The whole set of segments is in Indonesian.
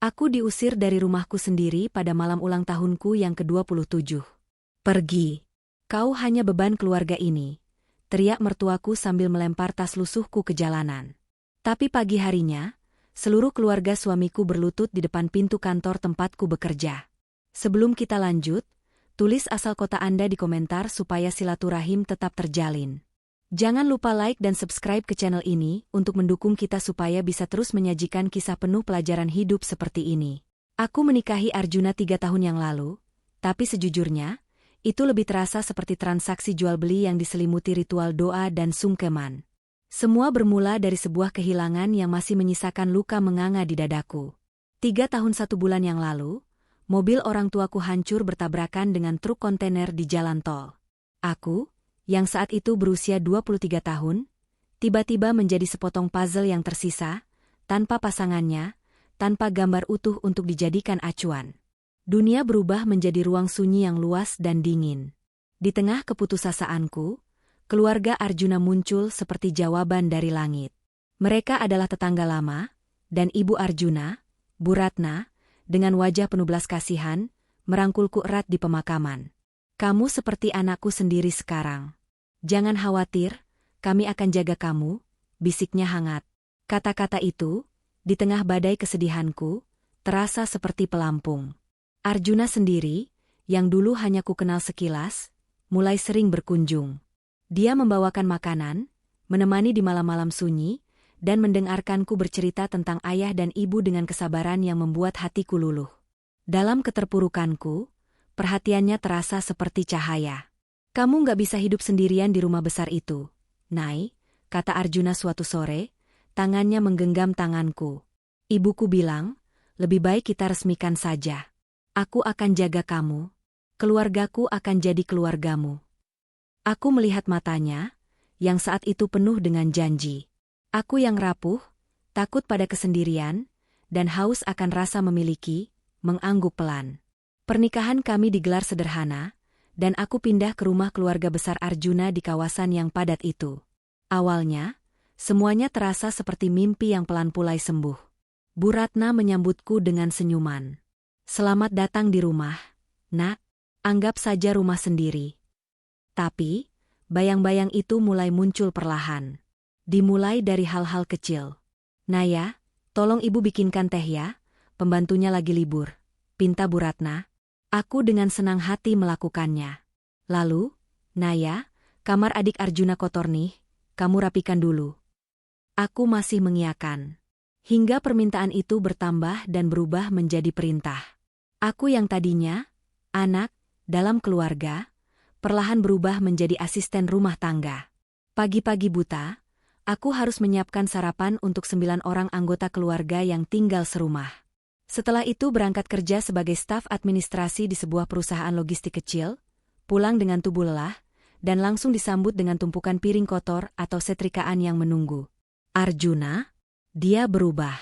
Aku diusir dari rumahku sendiri pada malam ulang tahunku yang ke-27. Pergi. Kau hanya beban keluarga ini, teriak mertuaku sambil melempar tas lusuhku ke jalanan. Tapi pagi harinya, seluruh keluarga suamiku berlutut di depan pintu kantor tempatku bekerja. Sebelum kita lanjut, tulis asal kota Anda di komentar supaya silaturahim tetap terjalin. Jangan lupa like dan subscribe ke channel ini untuk mendukung kita supaya bisa terus menyajikan kisah penuh pelajaran hidup seperti ini. Aku menikahi Arjuna 3 tahun yang lalu, tapi sejujurnya, itu lebih terasa seperti transaksi jual-beli yang diselimuti ritual doa dan sungkeman. Semua bermula dari sebuah kehilangan yang masih menyisakan luka menganga di dadaku. 3 tahun 1 bulan yang lalu, mobil orang tuaku hancur bertabrakan dengan truk kontainer di jalan tol. Aku, yang saat itu berusia 23 tahun, tiba-tiba menjadi sepotong puzzle yang tersisa, tanpa pasangannya, tanpa gambar utuh untuk dijadikan acuan. Dunia berubah menjadi ruang sunyi yang luas dan dingin. Di tengah keputusasaanku, keluarga Arjuna muncul seperti jawaban dari langit. Mereka adalah tetangga lama, dan ibu Arjuna, Bu Ratna, dengan wajah penuh belas kasihan, merangkulku erat di pemakaman. Kamu seperti anakku sendiri sekarang. Jangan khawatir, kami akan jaga kamu, bisiknya hangat. Kata-kata itu, di tengah badai kesedihanku, terasa seperti pelampung. Arjuna sendiri, yang dulu hanya ku kenal sekilas, mulai sering berkunjung. Dia membawakan makanan, menemani di malam-malam sunyi, dan mendengarkanku bercerita tentang ayah dan ibu dengan kesabaran yang membuat hatiku luluh. Dalam keterpurukanku, perhatiannya terasa seperti cahaya. Kamu nggak bisa hidup sendirian di rumah besar itu, Nay, kata Arjuna suatu sore, tangannya menggenggam tanganku. Ibuku bilang, lebih baik kita resmikan saja. Aku akan jaga kamu. Keluargaku akan jadi keluargamu. Aku melihat matanya, yang saat itu penuh dengan janji. Aku yang rapuh, takut pada kesendirian, dan haus akan rasa memiliki, mengangguk pelan. Pernikahan kami digelar sederhana, dan aku pindah ke rumah keluarga besar Arjuna di kawasan yang padat itu. Awalnya, semuanya terasa seperti mimpi yang pelan mulai sembuh. Bu Ratna menyambutku dengan senyuman. Selamat datang di rumah, Nak. Anggap saja rumah sendiri. Tapi, bayang-bayang itu mulai muncul perlahan. Dimulai dari hal-hal kecil. Naya, tolong ibu bikinkan teh ya, pembantunya lagi libur, pinta Bu Ratna. Aku dengan senang hati melakukannya. Lalu, Naya, kamar adik Arjuna kotor nih, kamu rapikan dulu. Aku masih mengiyakan. Hingga permintaan itu bertambah dan berubah menjadi perintah. Aku yang tadinya, anak, dalam keluarga, perlahan berubah menjadi asisten rumah tangga. Pagi-pagi buta, aku harus menyiapkan sarapan untuk 9 orang anggota keluarga yang tinggal serumah. Setelah itu berangkat kerja sebagai staf administrasi di sebuah perusahaan logistik kecil, pulang dengan tubuh lelah, dan langsung disambut dengan tumpukan piring kotor atau setrikaan yang menunggu. Arjuna? Dia berubah.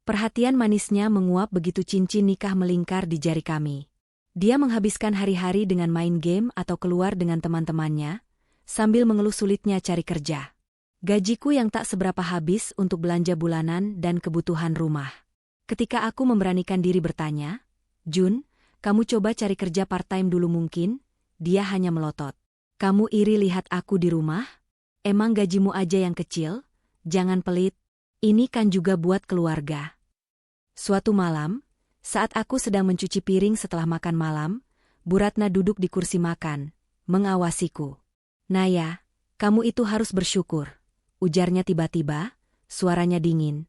Perhatian manisnya menguap begitu cincin nikah melingkar di jari kami. Dia menghabiskan hari-hari dengan main game atau keluar dengan teman-temannya, sambil mengeluh sulitnya cari kerja. Gajiku yang tak seberapa habis untuk belanja bulanan dan kebutuhan rumah. Ketika aku memberanikan diri bertanya, Jun, kamu coba cari kerja part-time dulu mungkin? Dia hanya melotot. Kamu iri lihat aku di rumah? Emang gajimu aja yang kecil? Jangan pelit. Ini kan juga buat keluarga. Suatu malam, saat aku sedang mencuci piring setelah makan malam, Bu Ratna duduk di kursi makan, mengawasiku. Naya, kamu itu harus bersyukur, ujarnya tiba-tiba, suaranya dingin.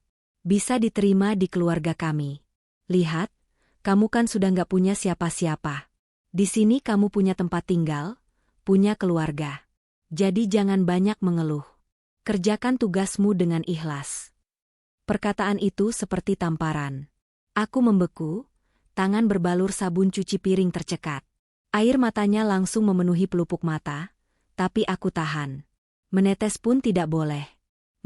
Bisa diterima di keluarga kami. Lihat, kamu kan sudah nggak punya siapa-siapa. Di sini kamu punya tempat tinggal, punya keluarga. Jadi jangan banyak mengeluh. Kerjakan tugasmu dengan ikhlas. Perkataan itu seperti tamparan. Aku membeku, tangan berbalur sabun cuci piring tercekat. Air matanya langsung memenuhi pelupuk mata, tapi aku tahan. Menetes pun tidak boleh.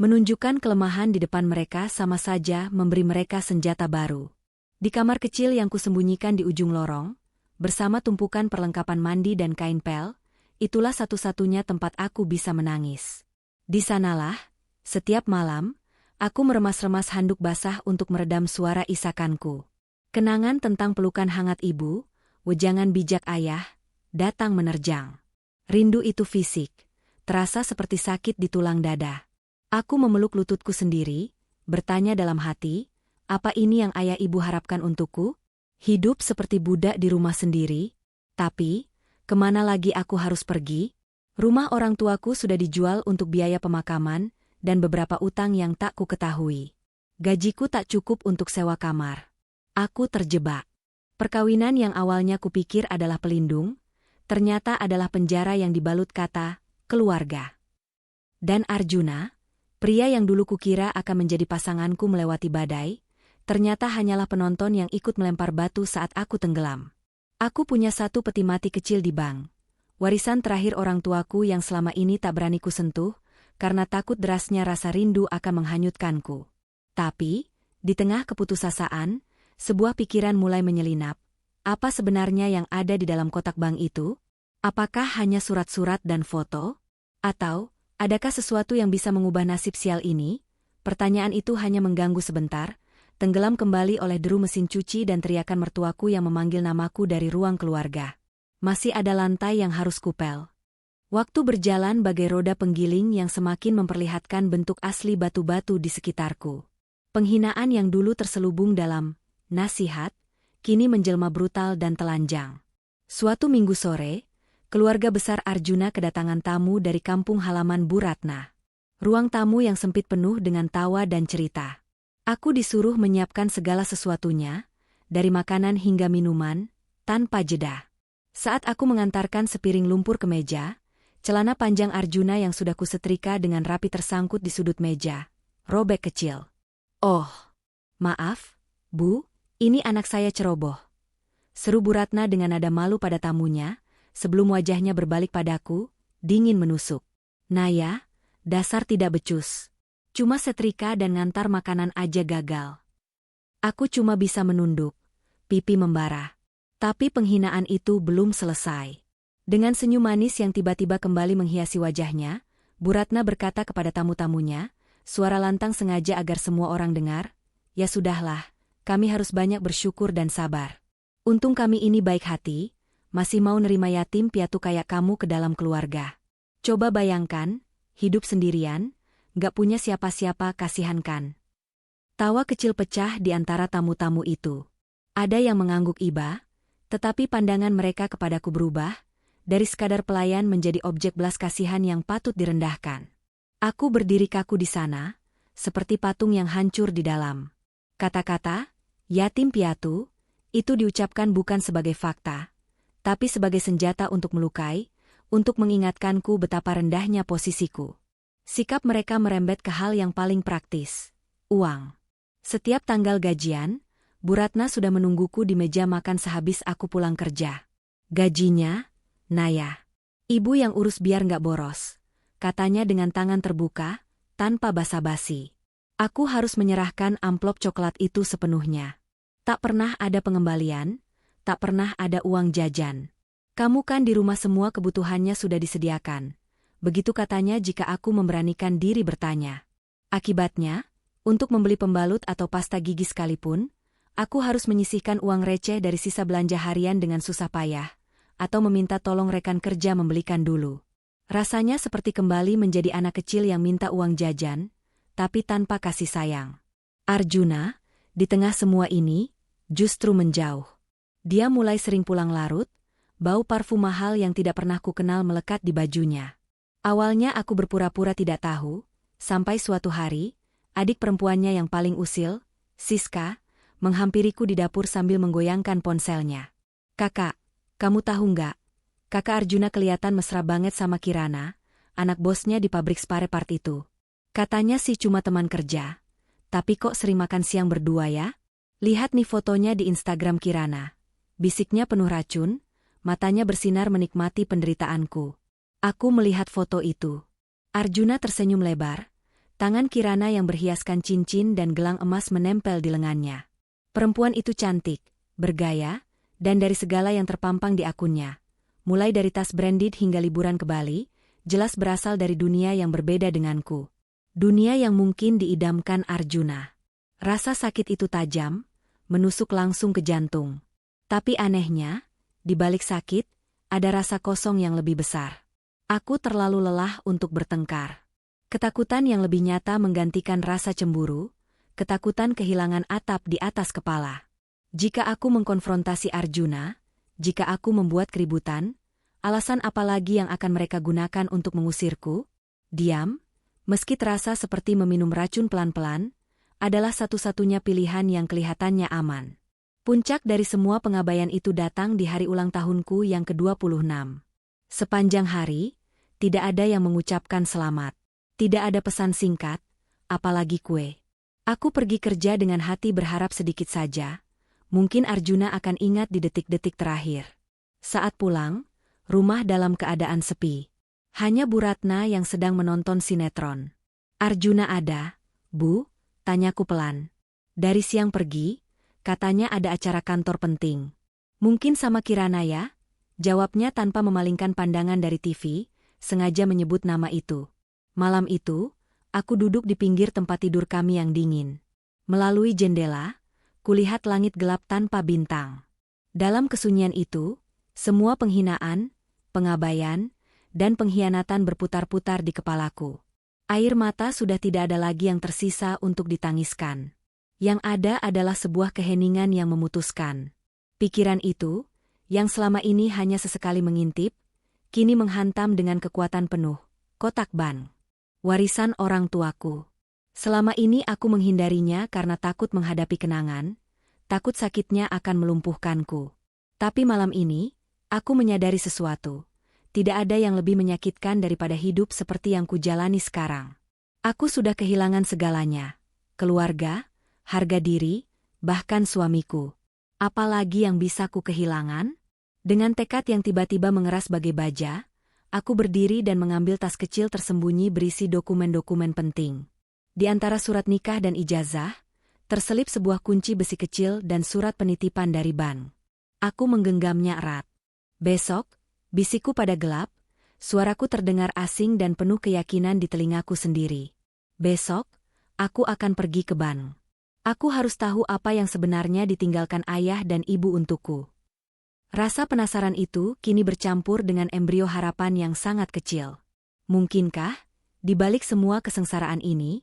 Menunjukkan kelemahan di depan mereka sama saja memberi mereka senjata baru. Di kamar kecil yang kusembunyikan di ujung lorong, bersama tumpukan perlengkapan mandi dan kain pel, itulah satu-satunya tempat aku bisa menangis. Di sanalah, setiap malam, aku meremas-remas handuk basah untuk meredam suara isakanku. Kenangan tentang pelukan hangat ibu, wejangan bijak ayah, datang menerjang. Rindu itu fisik, terasa seperti sakit di tulang dada. Aku memeluk lututku sendiri, bertanya dalam hati, apa ini yang ayah ibu harapkan untukku? Hidup seperti budak di rumah sendiri? Tapi, kemana lagi aku harus pergi? Rumah orang tuaku sudah dijual untuk biaya pemakaman, dan beberapa utang yang tak ku ketahui. Gajiku tak cukup untuk sewa kamar. Aku terjebak. Perkawinan yang awalnya kupikir adalah pelindung, ternyata adalah penjara yang dibalut kata, keluarga. Dan Arjuna, pria yang dulu kukira akan menjadi pasanganku melewati badai, ternyata hanyalah penonton yang ikut melempar batu saat aku tenggelam. Aku punya satu peti mati kecil di bank. Warisan terakhir orang tuaku yang selama ini tak berani kusentuh, karena takut derasnya rasa rindu akan menghanyutkanku. Tapi, di tengah keputusasaan, sebuah pikiran mulai menyelinap. Apa sebenarnya yang ada di dalam kotak bank itu? Apakah hanya surat-surat dan foto? Atau, adakah sesuatu yang bisa mengubah nasib sial ini? Pertanyaan itu hanya mengganggu sebentar, tenggelam kembali oleh deru mesin cuci dan teriakan mertuaku yang memanggil namaku dari ruang keluarga. Masih ada lantai yang harus kupel. Waktu berjalan bagai roda penggiling yang semakin memperlihatkan bentuk asli batu-batu di sekitarku. Penghinaan yang dulu terselubung dalam nasihat, kini menjelma brutal dan telanjang. Suatu minggu sore, keluarga besar Arjuna kedatangan tamu dari kampung halaman Bu Ratna. Ruang tamu yang sempit penuh dengan tawa dan cerita. Aku disuruh menyiapkan segala sesuatunya, dari makanan hingga minuman, tanpa jeda. Saat aku mengantarkan sepiring lumpur ke meja, celana panjang Arjuna yang sudah kusetrika dengan rapi tersangkut di sudut meja, robek kecil. "Oh, maaf, Bu, ini anak saya ceroboh," seru Bu Ratna dengan nada malu pada tamunya, sebelum wajahnya berbalik padaku, dingin menusuk. "Naya, dasar tidak becus. Cuma setrika dan ngantar makanan aja gagal." Aku cuma bisa menunduk, pipi membara. Tapi penghinaan itu belum selesai. Dengan senyum manis yang tiba-tiba kembali menghiasi wajahnya, Bu Ratna berkata kepada tamu-tamunya, suara lantang sengaja agar semua orang dengar, "Ya sudahlah, kami harus banyak bersyukur dan sabar. Untung kami ini baik hati, masih mau nerima yatim piatu kayak kamu ke dalam keluarga. Coba bayangkan, hidup sendirian, gak punya siapa-siapa, kasihan kan?" Tawa kecil pecah di antara tamu-tamu itu. Ada yang mengangguk iba, tetapi pandangan mereka kepadaku berubah, dari sekadar pelayan menjadi objek belas kasihan yang patut direndahkan. Aku berdiri kaku di sana, seperti patung yang hancur di dalam. Kata-kata, yatim piatu, itu diucapkan bukan sebagai fakta, tapi sebagai senjata untuk melukai, untuk mengingatkanku betapa rendahnya posisiku. Sikap mereka merembet ke hal yang paling praktis, uang. Setiap tanggal gajian, Bu Ratna sudah menungguku di meja makan sehabis aku pulang kerja. "Gajinya, Naya. Ibu yang urus biar nggak boros," katanya dengan tangan terbuka, tanpa basa-basi. Aku harus menyerahkan amplop coklat itu sepenuhnya. Tak pernah ada pengembalian, tak pernah ada uang jajan. "Kamu kan di rumah semua kebutuhannya sudah disediakan." Begitu katanya jika aku memberanikan diri bertanya. Akibatnya, untuk membeli pembalut atau pasta gigi sekalipun, aku harus menyisihkan uang receh dari sisa belanja harian dengan susah payah, atau meminta tolong rekan kerja membelikan dulu. Rasanya seperti kembali menjadi anak kecil yang minta uang jajan, tapi tanpa kasih sayang. Arjuna, di tengah semua ini, justru menjauh. Dia mulai sering pulang larut, bau parfum mahal yang tidak pernah kukenal melekat di bajunya. Awalnya aku berpura-pura tidak tahu, sampai suatu hari, adik perempuannya yang paling usil, Siska, menghampiriku di dapur sambil menggoyangkan ponselnya. "Kakak, kamu tahu nggak? Kakak Arjuna kelihatan mesra banget sama Kirana, anak bosnya di pabrik spare part itu. Katanya sih cuma teman kerja, tapi kok sering makan siang berdua ya? Lihat nih fotonya di Instagram Kirana." Bisiknya penuh racun, matanya bersinar menikmati penderitaanku. Aku melihat foto itu. Arjuna tersenyum lebar, tangan Kirana yang berhiaskan cincin dan gelang emas menempel di lengannya. Perempuan itu cantik, bergaya, dan dari segala yang terpampang di akunnya, mulai dari tas branded hingga liburan ke Bali, jelas berasal dari dunia yang berbeda denganku. Dunia yang mungkin diidamkan Arjuna. Rasa sakit itu tajam, menusuk langsung ke jantung. Tapi anehnya, di balik sakit, ada rasa kosong yang lebih besar. Aku terlalu lelah untuk bertengkar. Ketakutan yang lebih nyata menggantikan rasa cemburu, ketakutan kehilangan atap di atas kepala. Jika aku mengkonfrontasi Arjuna, jika aku membuat keributan, alasan apa lagi yang akan mereka gunakan untuk mengusirku? Diam, meski terasa seperti meminum racun pelan-pelan, adalah satu-satunya pilihan yang kelihatannya aman. Puncak dari semua pengabaian itu datang di hari ulang tahunku yang ke-26. Sepanjang hari, tidak ada yang mengucapkan selamat. Tidak ada pesan singkat, apalagi kue. Aku pergi kerja dengan hati berharap sedikit saja. Mungkin Arjuna akan ingat di detik-detik terakhir. Saat pulang, rumah dalam keadaan sepi. Hanya Bu Ratna yang sedang menonton sinetron. Arjuna ada, Bu? Tanyaku pelan. Dari siang pergi, katanya ada acara kantor penting. Mungkin sama Kirana ya? Jawabnya tanpa memalingkan pandangan dari TV, sengaja menyebut nama itu. Malam itu, aku duduk di pinggir tempat tidur kami yang dingin. Melalui jendela, kulihat langit gelap tanpa bintang. Dalam kesunyian itu, semua penghinaan, pengabaian, dan pengkhianatan berputar-putar di kepalaku. Air mata sudah tidak ada lagi yang tersisa untuk ditangiskan. Yang ada adalah sebuah keheningan yang memutuskan. Pikiran itu, yang selama ini hanya sesekali mengintip, kini menghantam dengan kekuatan penuh. Kotak ban. Warisan orang tuaku. Selama ini aku menghindarinya karena takut menghadapi kenangan, takut sakitnya akan melumpuhkanku. Tapi malam ini, aku menyadari sesuatu. Tidak ada yang lebih menyakitkan daripada hidup seperti yang kujalani sekarang. Aku sudah kehilangan segalanya. Keluarga, harga diri, bahkan suamiku. Apalagi yang bisa ku kehilangan? Dengan tekad yang tiba-tiba mengeras bagai baja, aku berdiri dan mengambil tas kecil tersembunyi berisi dokumen-dokumen penting. Di antara surat nikah dan ijazah, terselip sebuah kunci besi kecil dan surat penitipan dari bank. Aku menggenggamnya erat. Besok, bisikku pada gelap, suaraku terdengar asing dan penuh keyakinan di telingaku sendiri. Besok, aku akan pergi ke bank. Aku harus tahu apa yang sebenarnya ditinggalkan ayah dan ibu untukku. Rasa penasaran itu kini bercampur dengan embrio harapan yang sangat kecil. Mungkinkah, di balik semua kesengsaraan ini,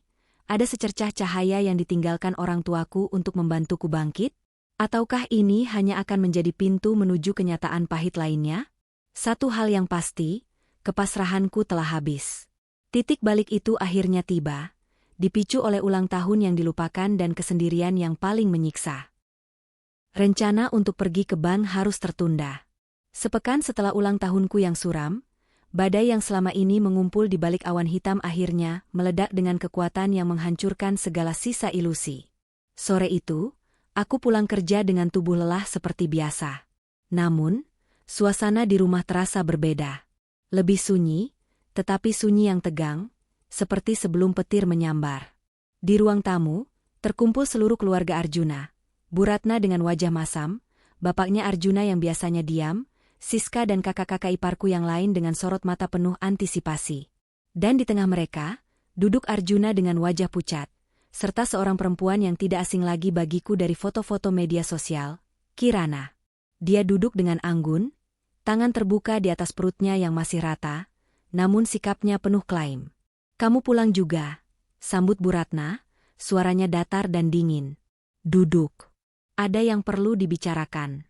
ada secercah cahaya yang ditinggalkan orang tuaku untuk membantuku bangkit? Ataukah ini hanya akan menjadi pintu menuju kenyataan pahit lainnya? Satu hal yang pasti, kepasrahanku telah habis. Titik balik itu akhirnya tiba, dipicu oleh ulang tahun yang dilupakan dan kesendirian yang paling menyiksa. Rencana untuk pergi ke bank harus tertunda. Sepekan setelah ulang tahunku yang suram, badai yang selama ini mengumpul di balik awan hitam akhirnya meledak dengan kekuatan yang menghancurkan segala sisa ilusi. Sore itu, aku pulang kerja dengan tubuh lelah seperti biasa. Namun, suasana di rumah terasa berbeda. Lebih sunyi, tetapi sunyi yang tegang, seperti sebelum petir menyambar. Di ruang tamu, terkumpul seluruh keluarga Arjuna. Bu Ratna dengan wajah masam, bapaknya Arjuna yang biasanya diam, Siska dan kakak-kakak iparku yang lain dengan sorot mata penuh antisipasi. Dan di tengah mereka, duduk Arjuna dengan wajah pucat, serta seorang perempuan yang tidak asing lagi bagiku dari foto-foto media sosial, Kirana. Dia duduk dengan anggun, tangan terbuka di atas perutnya yang masih rata, namun sikapnya penuh klaim. Kamu pulang juga, sambut Bu Ratna, suaranya datar dan dingin. Duduk. Ada yang perlu dibicarakan.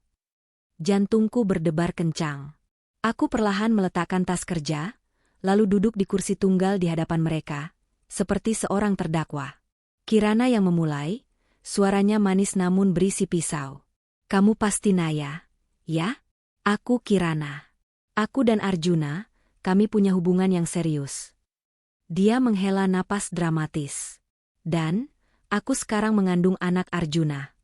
Jantungku berdebar kencang. Aku perlahan meletakkan tas kerja, lalu duduk di kursi tunggal di hadapan mereka, seperti seorang terdakwa. Kirana yang memulai, suaranya manis namun berisi pisau. Kamu pasti Naya, ya? Aku Kirana. Aku dan Arjuna, kami punya hubungan yang serius. Dia menghela napas dramatis. Dan, aku sekarang mengandung anak Arjuna.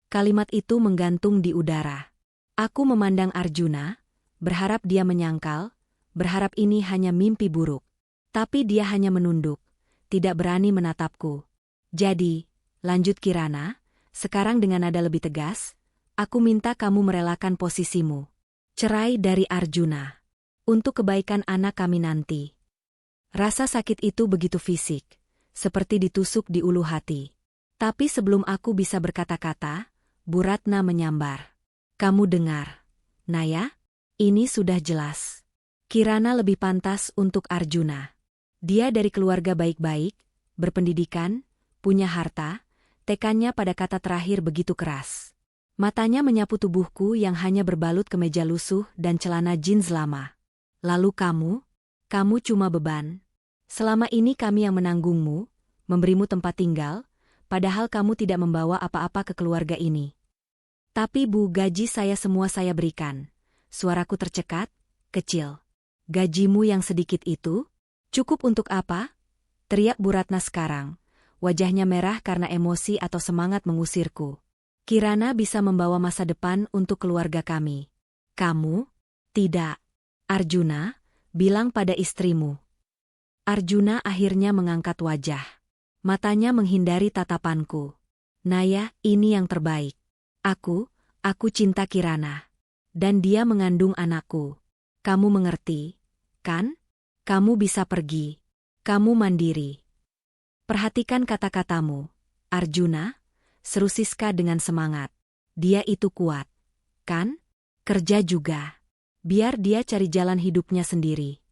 Kalimat itu menggantung di udara. Aku memandang Arjuna, berharap dia menyangkal, berharap ini hanya mimpi buruk. Tapi dia hanya menunduk, tidak berani menatapku. Jadi, lanjut Kirana, sekarang dengan nada lebih tegas, aku minta kamu merelakan posisimu. Cerai dari Arjuna. Untuk kebaikan anak kami nanti. Rasa sakit itu begitu fisik, seperti ditusuk di ulu hati. Tapi sebelum aku bisa berkata-kata, Bu Ratna menyambar. Kamu dengar, Naya? Ini sudah jelas. Kirana lebih pantas untuk Arjuna. Dia dari keluarga baik-baik, berpendidikan, punya harta, tekannya pada kata terakhir begitu keras. Matanya menyapu tubuhku yang hanya berbalut kemeja lusuh dan celana jeans lama. Lalu kamu cuma beban. Selama ini kami yang menanggungmu, memberimu tempat tinggal, padahal kamu tidak membawa apa-apa ke keluarga ini. Tapi Bu, gaji saya semua saya berikan. Suaraku tercekat, kecil. Gajimu yang sedikit itu? Cukup untuk apa? Teriak Bu Ratna sekarang. Wajahnya merah karena emosi atau semangat mengusirku. Kirana bisa membawa masa depan untuk keluarga kami. Kamu? Tidak. Arjuna, bilang pada istrimu. Arjuna akhirnya mengangkat wajah. Matanya menghindari tatapanku. Naya, ini yang terbaik. Aku cinta Kirana. Dan dia mengandung anakku. Kamu mengerti, kan? Kamu bisa pergi. Kamu mandiri. Perhatikan kata-katamu, Arjuna, seru Siska dengan semangat. Dia itu kuat, kan? Kerja juga. Biar dia cari jalan hidupnya sendiri.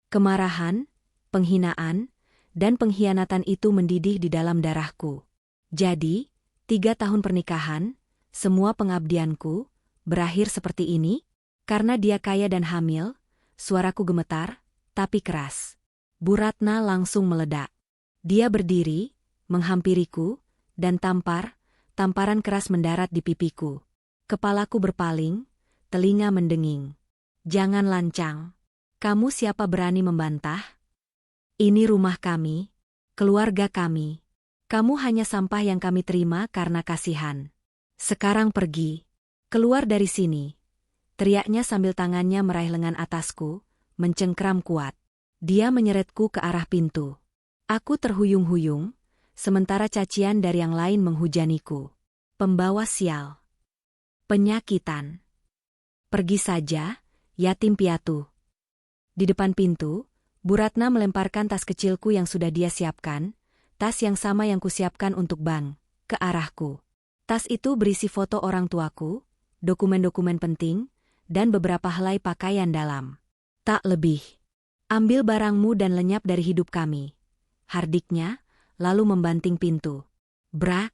Kemarahan, penghinaan, dan pengkhianatan itu mendidih di dalam darahku. Jadi, 3 tahun pernikahan, semua pengabdianku, berakhir seperti ini? Karena dia kaya dan hamil, suaraku gemetar, tapi keras. Bu Ratna langsung meledak. Dia berdiri, menghampiriku, dan tamparan keras mendarat di pipiku. Kepalaku berpaling, telinga mendenging. Jangan lancang. Kamu siapa berani membantah? Ini rumah kami, keluarga kami. Kamu hanya sampah yang kami terima karena kasihan. Sekarang pergi. Keluar dari sini. Teriaknya sambil tangannya meraih lengan atasku, mencengkram kuat. Dia menyeretku ke arah pintu. Aku terhuyung-huyung, sementara cacian dari yang lain menghujaniku. Pembawa sial. Penyakitan. Pergi saja, yatim piatu. Di depan pintu, Bu Ratna melemparkan tas kecilku yang sudah dia siapkan, tas yang sama yang kusiapkan untuk Bang, ke arahku. Tas itu berisi foto orang tuaku, dokumen-dokumen penting, dan beberapa helai pakaian dalam. Tak lebih. Ambil barangmu dan lenyap dari hidup kami. Hardiknya, lalu membanting pintu. Brak!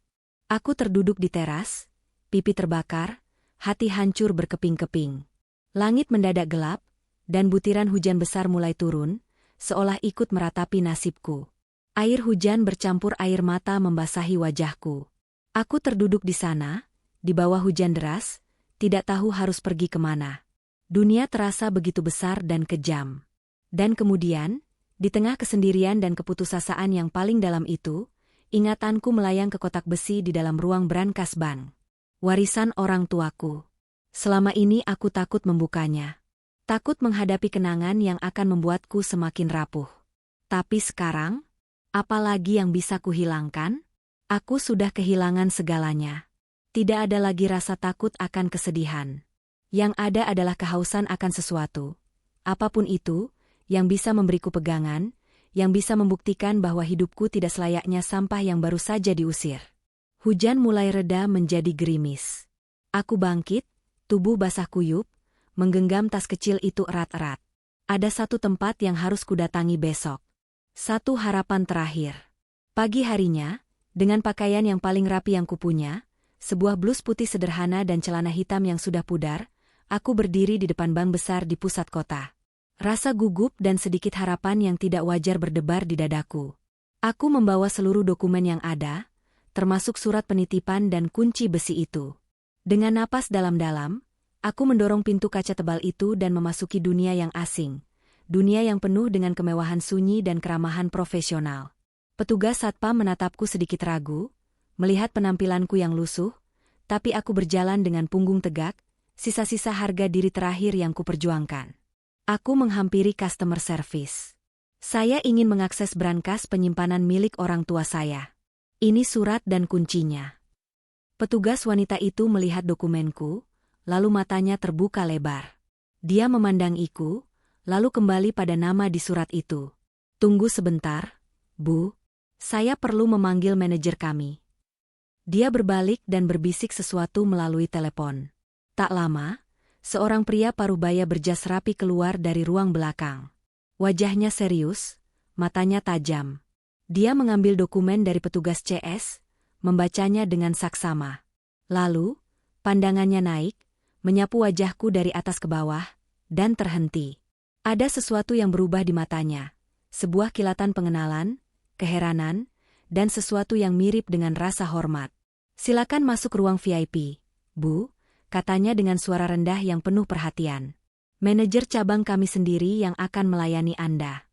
Aku terduduk di teras, pipi terbakar, hati hancur berkeping-keping. Langit mendadak gelap, dan butiran hujan besar mulai turun, seolah ikut meratapi nasibku. Air hujan bercampur air mata membasahi wajahku. Aku terduduk di sana, di bawah hujan deras, tidak tahu harus pergi kemana. Dunia terasa begitu besar dan kejam. Dan kemudian, di tengah kesendirian dan keputusasaan yang paling dalam itu, ingatanku melayang ke kotak besi di dalam ruang brankas bank. Warisan orang tuaku. Selama ini aku takut membukanya. Takut menghadapi kenangan yang akan membuatku semakin rapuh. Tapi sekarang, apa lagi yang bisa kuhilangkan? Aku sudah kehilangan segalanya. Tidak ada lagi rasa takut akan kesedihan. Yang ada adalah kehausan akan sesuatu. Apapun itu, yang bisa memberiku pegangan, yang bisa membuktikan bahwa hidupku tidak selayaknya sampah yang baru saja diusir. Hujan mulai reda menjadi gerimis. Aku bangkit, tubuh basah kuyup, menggenggam tas kecil itu erat-erat. Ada satu tempat yang harus kudatangi besok. Satu harapan terakhir. Pagi harinya, dengan pakaian yang paling rapi yang kupunya, sebuah blus putih sederhana dan celana hitam yang sudah pudar, aku berdiri di depan bank besar di pusat kota. Rasa gugup dan sedikit harapan yang tidak wajar berdebar di dadaku. Aku membawa seluruh dokumen yang ada, termasuk surat penitipan dan kunci besi itu. Dengan napas dalam-dalam, aku mendorong pintu kaca tebal itu dan memasuki dunia yang asing. Dunia yang penuh dengan kemewahan sunyi dan keramahan profesional. Petugas satpam menatapku sedikit ragu, melihat penampilanku yang lusuh, tapi aku berjalan dengan punggung tegak, sisa-sisa harga diri terakhir yang kuperjuangkan. Aku menghampiri customer service. Saya ingin mengakses brankas penyimpanan milik orang tua saya. Ini surat dan kuncinya. Petugas wanita itu melihat dokumenku, lalu matanya terbuka lebar. Dia memandangiku, lalu kembali pada nama di surat itu. Tunggu sebentar, Bu. Saya perlu memanggil manajer kami. Dia berbalik dan berbisik sesuatu melalui telepon. Tak lama, seorang pria parubaya berjas rapi keluar dari ruang belakang. Wajahnya serius, matanya tajam. Dia mengambil dokumen dari petugas CS, membacanya dengan saksama. Lalu, pandangannya naik, menyapu wajahku dari atas ke bawah, dan terhenti. Ada sesuatu yang berubah di matanya. Sebuah kilatan pengenalan, keheranan, dan sesuatu yang mirip dengan rasa hormat. "Silakan masuk ruang VIP, Bu," katanya dengan suara rendah yang penuh perhatian. "Manajer cabang kami sendiri yang akan melayani Anda."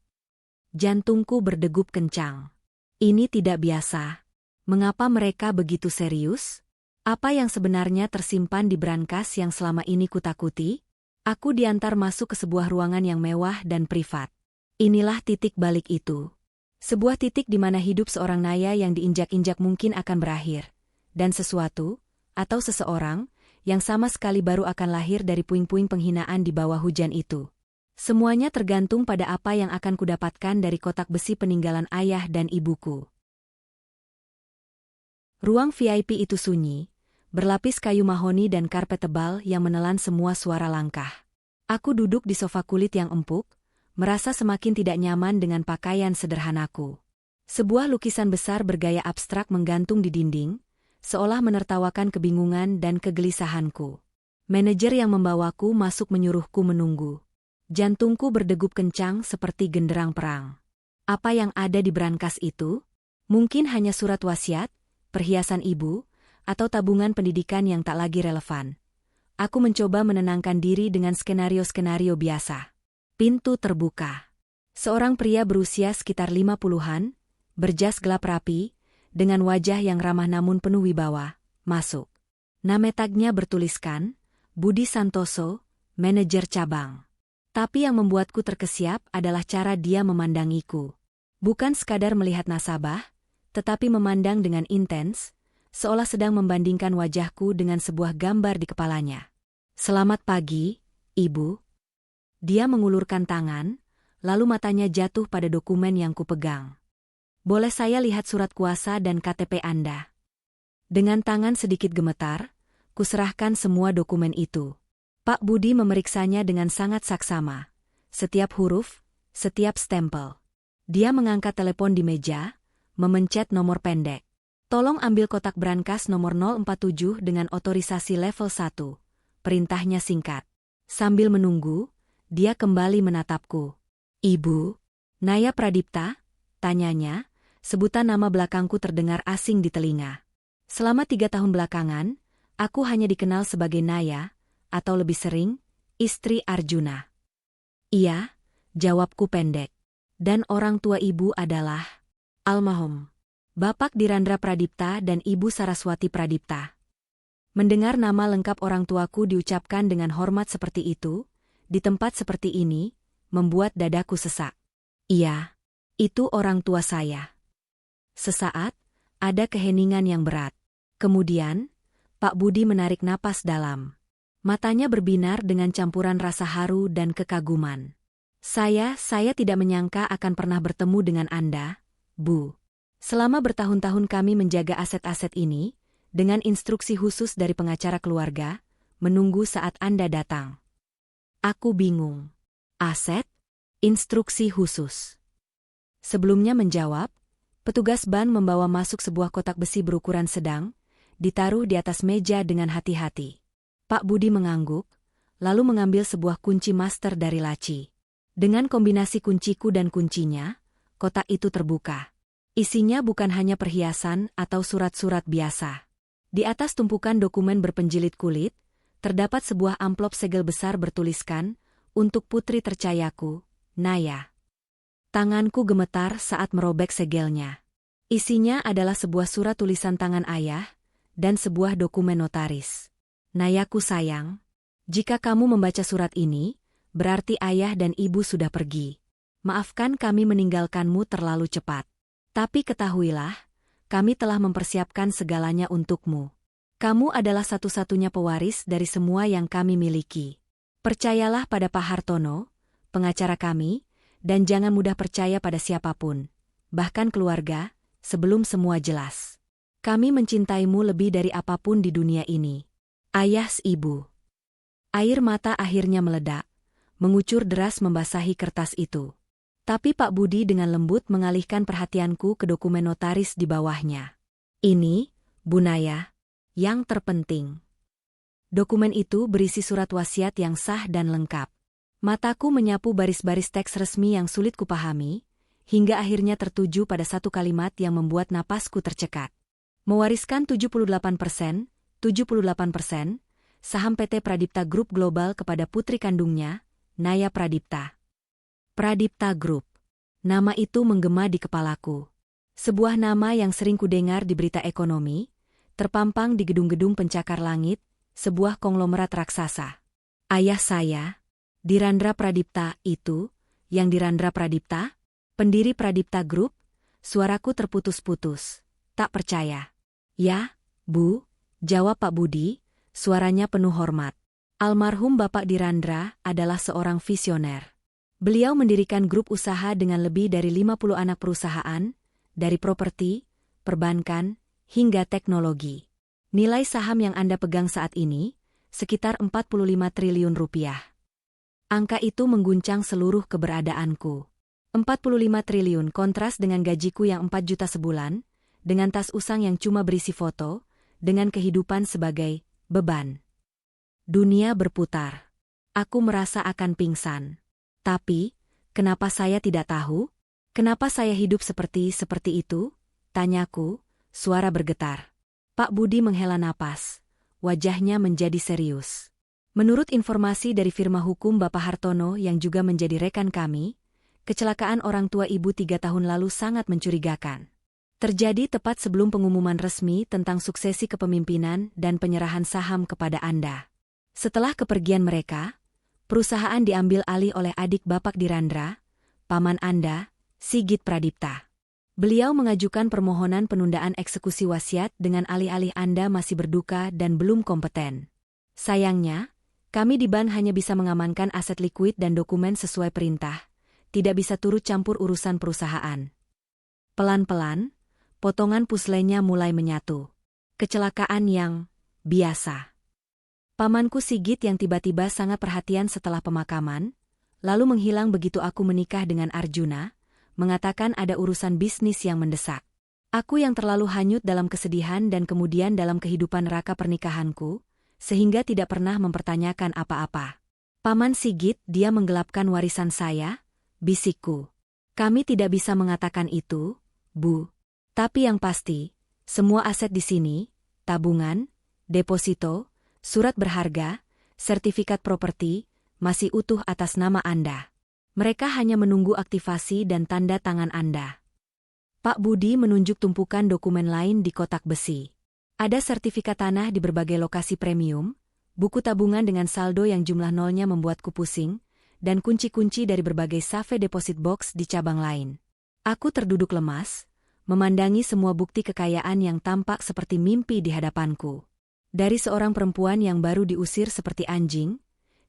Jantungku berdegup kencang. Ini tidak biasa. Mengapa mereka begitu serius? Apa yang sebenarnya tersimpan di brankas yang selama ini kutakuti? Aku diantar masuk ke sebuah ruangan yang mewah dan privat. Inilah titik balik itu. Sebuah titik di mana hidup seorang Naya yang diinjak-injak mungkin akan berakhir. Dan sesuatu, atau seseorang, yang sama sekali baru akan lahir dari puing-puing penghinaan di bawah hujan itu. Semuanya tergantung pada apa yang akan kudapatkan dari kotak besi peninggalan ayah dan ibuku. Ruang VIP itu sunyi, berlapis kayu mahoni dan karpet tebal yang menelan semua suara langkah. Aku duduk di sofa kulit yang empuk, merasa semakin tidak nyaman dengan pakaian sederhanaku. Sebuah lukisan besar bergaya abstrak menggantung di dinding, seolah menertawakan kebingungan dan kegelisahanku. Manajer yang membawaku masuk menyuruhku menunggu. Jantungku berdegup kencang seperti genderang perang. Apa yang ada di brankas itu? Mungkin hanya surat wasiat, perhiasan ibu, atau tabungan pendidikan yang tak lagi relevan. Aku mencoba menenangkan diri dengan skenario-skenario biasa. Pintu terbuka. Seorang pria berusia sekitar 50-an, berjas gelap rapi, dengan wajah yang ramah namun penuh wibawa, masuk. Nama tagnya bertuliskan, Budi Santoso, manajer cabang. Tapi yang membuatku terkesiap adalah cara dia memandangiku. Bukan sekadar melihat nasabah, tetapi memandang dengan intens, seolah sedang membandingkan wajahku dengan sebuah gambar di kepalanya. "Selamat pagi, Ibu." Dia mengulurkan tangan, lalu matanya jatuh pada dokumen yang kupegang. "Boleh saya lihat surat kuasa dan KTP Anda?" Dengan tangan sedikit gemetar, kuserahkan semua dokumen itu. Pak Budi memeriksanya dengan sangat saksama. Setiap huruf, setiap stempel. Dia mengangkat telepon di meja, memencet nomor pendek. "Tolong ambil kotak brankas nomor 047 dengan otorisasi level 1. Perintahnya singkat. Sambil menunggu, dia kembali menatapku. "Ibu, Naya Pradipta?" tanyanya, sebutan nama belakangku terdengar asing di telinga. Selama 3 tahun belakangan, aku hanya dikenal sebagai Naya, atau lebih sering, istri Arjuna. "Iya," jawabku pendek. "Dan orang tua ibu adalah almarhum Bapak Dirandra Pradipta dan Ibu Saraswati Pradipta." Mendengar nama lengkap orang tuaku diucapkan dengan hormat seperti itu, di tempat seperti ini, membuat dadaku sesak. "Iya, itu orang tua saya." Sesaat, ada keheningan yang berat. Kemudian, Pak Budi menarik napas dalam. Matanya berbinar dengan campuran rasa haru dan kekaguman. Saya tidak menyangka akan pernah bertemu dengan Anda, Bu. Selama bertahun-tahun kami menjaga aset-aset ini, dengan instruksi khusus dari pengacara keluarga, menunggu saat Anda datang." Aku bingung. Aset? Instruksi khusus. Sebelumnya menjawab, petugas ban membawa masuk sebuah kotak besi berukuran sedang, ditaruh di atas meja dengan hati-hati. Pak Budi mengangguk, lalu mengambil sebuah kunci master dari laci. Dengan kombinasi kunciku dan kuncinya, kotak itu terbuka. Isinya bukan hanya perhiasan atau surat-surat biasa. Di atas tumpukan dokumen berpenjilit kulit, terdapat sebuah amplop segel besar bertuliskan, "Untuk putri tercayaku, Naya." Tanganku gemetar saat merobek segelnya. Isinya adalah sebuah surat tulisan tangan ayah, dan sebuah dokumen notaris. "Nayaku sayang, jika kamu membaca surat ini, berarti ayah dan ibu sudah pergi. Maafkan kami meninggalkanmu terlalu cepat. Tapi ketahuilah, kami telah mempersiapkan segalanya untukmu. Kamu adalah satu-satunya pewaris dari semua yang kami miliki. Percayalah pada Pak Hartono, pengacara kami, dan jangan mudah percaya pada siapapun, bahkan keluarga, sebelum semua jelas." Kami mencintaimu lebih dari apapun di dunia ini. Ayah ibu. Air mata akhirnya meledak, mengucur deras membasahi kertas itu. Tapi Pak Budi dengan lembut mengalihkan perhatianku ke dokumen notaris di bawahnya. Ini, Bu Naya, yang terpenting. Dokumen itu berisi surat wasiat yang sah dan lengkap. Mataku menyapu baris-baris teks resmi yang sulit kupahami, hingga akhirnya tertuju pada satu kalimat yang membuat napasku tercekat. Mewariskan 78%, 78%, saham PT Pradipta Group Global kepada putri kandungnya, Naya Pradipta. Pradipta Group. Nama itu menggema di kepalaku. Sebuah nama yang sering kudengar di berita ekonomi, terpampang di gedung-gedung pencakar langit, sebuah konglomerat raksasa. Ayah saya, Dirandra Pradipta itu, yang Dirandra Pradipta, pendiri Pradipta Group, suaraku terputus-putus. Tak percaya. Ya, Bu, jawab Pak Budi, suaranya penuh hormat. Almarhum Bapak Dirandra adalah seorang visioner. Beliau mendirikan grup usaha dengan lebih dari 50 anak perusahaan, dari properti, perbankan, hingga teknologi. Nilai saham yang Anda pegang saat ini, sekitar 45 triliun rupiah. Angka itu mengguncang seluruh keberadaanku. 45 triliun kontras dengan gajiku yang 4 juta sebulan, dengan tas usang yang cuma berisi foto, dengan kehidupan sebagai beban. Dunia berputar. Aku merasa akan pingsan. Tapi, kenapa saya tidak tahu? Kenapa saya hidup seperti itu? Tanyaku, suara bergetar. Pak Budi menghela napas. Wajahnya menjadi serius. Menurut informasi dari firma hukum Bapak Hartono yang juga menjadi rekan kami, kecelakaan orang tua ibu 3 tahun lalu sangat mencurigakan. Terjadi tepat sebelum pengumuman resmi tentang suksesi kepemimpinan dan penyerahan saham kepada Anda. Setelah kepergian mereka, perusahaan diambil alih oleh adik Bapak Dirandra, paman Anda, Sigit Pradipta. Beliau mengajukan permohonan penundaan eksekusi wasiat dengan alih-alih Anda masih berduka dan belum kompeten. Sayangnya, kami di BAN hanya bisa mengamankan aset likuid dan dokumen sesuai perintah, tidak bisa turut campur urusan perusahaan. Pelan-pelan, potongan puslenya mulai menyatu. Kecelakaan yang biasa. Pamanku Sigit yang tiba-tiba sangat perhatian setelah pemakaman, lalu menghilang begitu aku menikah dengan Arjuna, mengatakan ada urusan bisnis yang mendesak. Aku yang terlalu hanyut dalam kesedihan dan kemudian dalam kehidupan neraka pernikahanku, sehingga tidak pernah mempertanyakan apa-apa. Paman Sigit, dia menggelapkan warisan saya, bisikku. Kami tidak bisa mengatakan itu, Bu. Tapi yang pasti, semua aset di sini, tabungan, deposito, surat berharga, sertifikat properti, masih utuh atas nama Anda. Mereka hanya menunggu aktivasi dan tanda tangan Anda. Pak Budi menunjuk tumpukan dokumen lain di kotak besi. Ada sertifikat tanah di berbagai lokasi premium, buku tabungan dengan saldo yang jumlah nolnya membuatku pusing, dan kunci-kunci dari berbagai safe deposit box di cabang lain. Aku terduduk lemas, memandangi semua bukti kekayaan yang tampak seperti mimpi di hadapanku. Dari seorang perempuan yang baru diusir seperti anjing,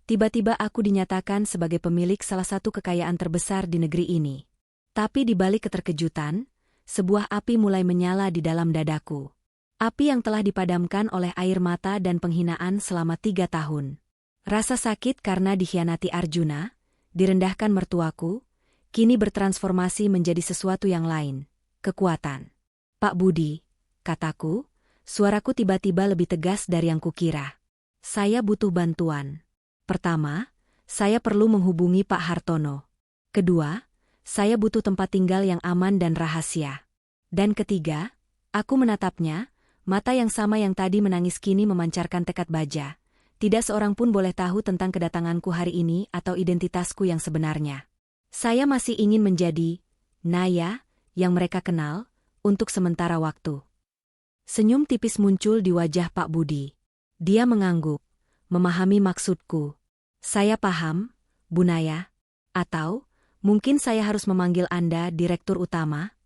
tiba-tiba aku dinyatakan sebagai pemilik salah satu kekayaan terbesar di negeri ini. Tapi di balik keterkejutan, sebuah api mulai menyala di dalam dadaku. Api yang telah dipadamkan oleh air mata dan penghinaan selama 3 tahun. Rasa sakit karena dikhianati Arjuna, direndahkan mertuaku, kini bertransformasi menjadi sesuatu yang lain. Kekuatan. Pak Budi, kataku, suaraku tiba-tiba lebih tegas dari yang kukira. Saya butuh bantuan. Pertama, saya perlu menghubungi Pak Hartono. Kedua, saya butuh tempat tinggal yang aman dan rahasia. Dan ketiga, aku menatapnya, mata yang sama yang tadi menangis kini memancarkan tekad baja. Tidak seorang pun boleh tahu tentang kedatanganku hari ini atau identitasku yang sebenarnya. Saya masih ingin menjadi Naya yang mereka kenal, untuk sementara waktu. Senyum tipis muncul di wajah Pak Budi. Dia mengangguk, memahami maksudku. Saya paham, Bu Naya. Atau, mungkin saya harus memanggil Anda Direktur Utama?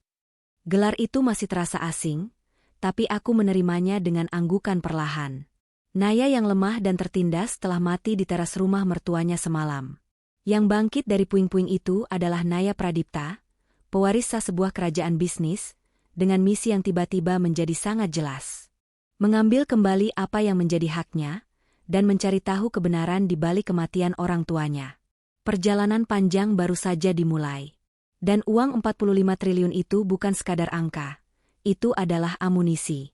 Gelar itu masih terasa asing, tapi aku menerimanya dengan anggukan perlahan. Naya yang lemah dan tertindas telah mati di teras rumah mertuanya semalam. Yang bangkit dari puing-puing itu adalah Naya Pradipta, pewaris sah sebuah kerajaan bisnis, dengan misi yang tiba-tiba menjadi sangat jelas. Mengambil kembali apa yang menjadi haknya, dan mencari tahu kebenaran di balik kematian orang tuanya. Perjalanan panjang baru saja dimulai. Dan uang 45 triliun itu bukan sekadar angka. Itu adalah amunisi.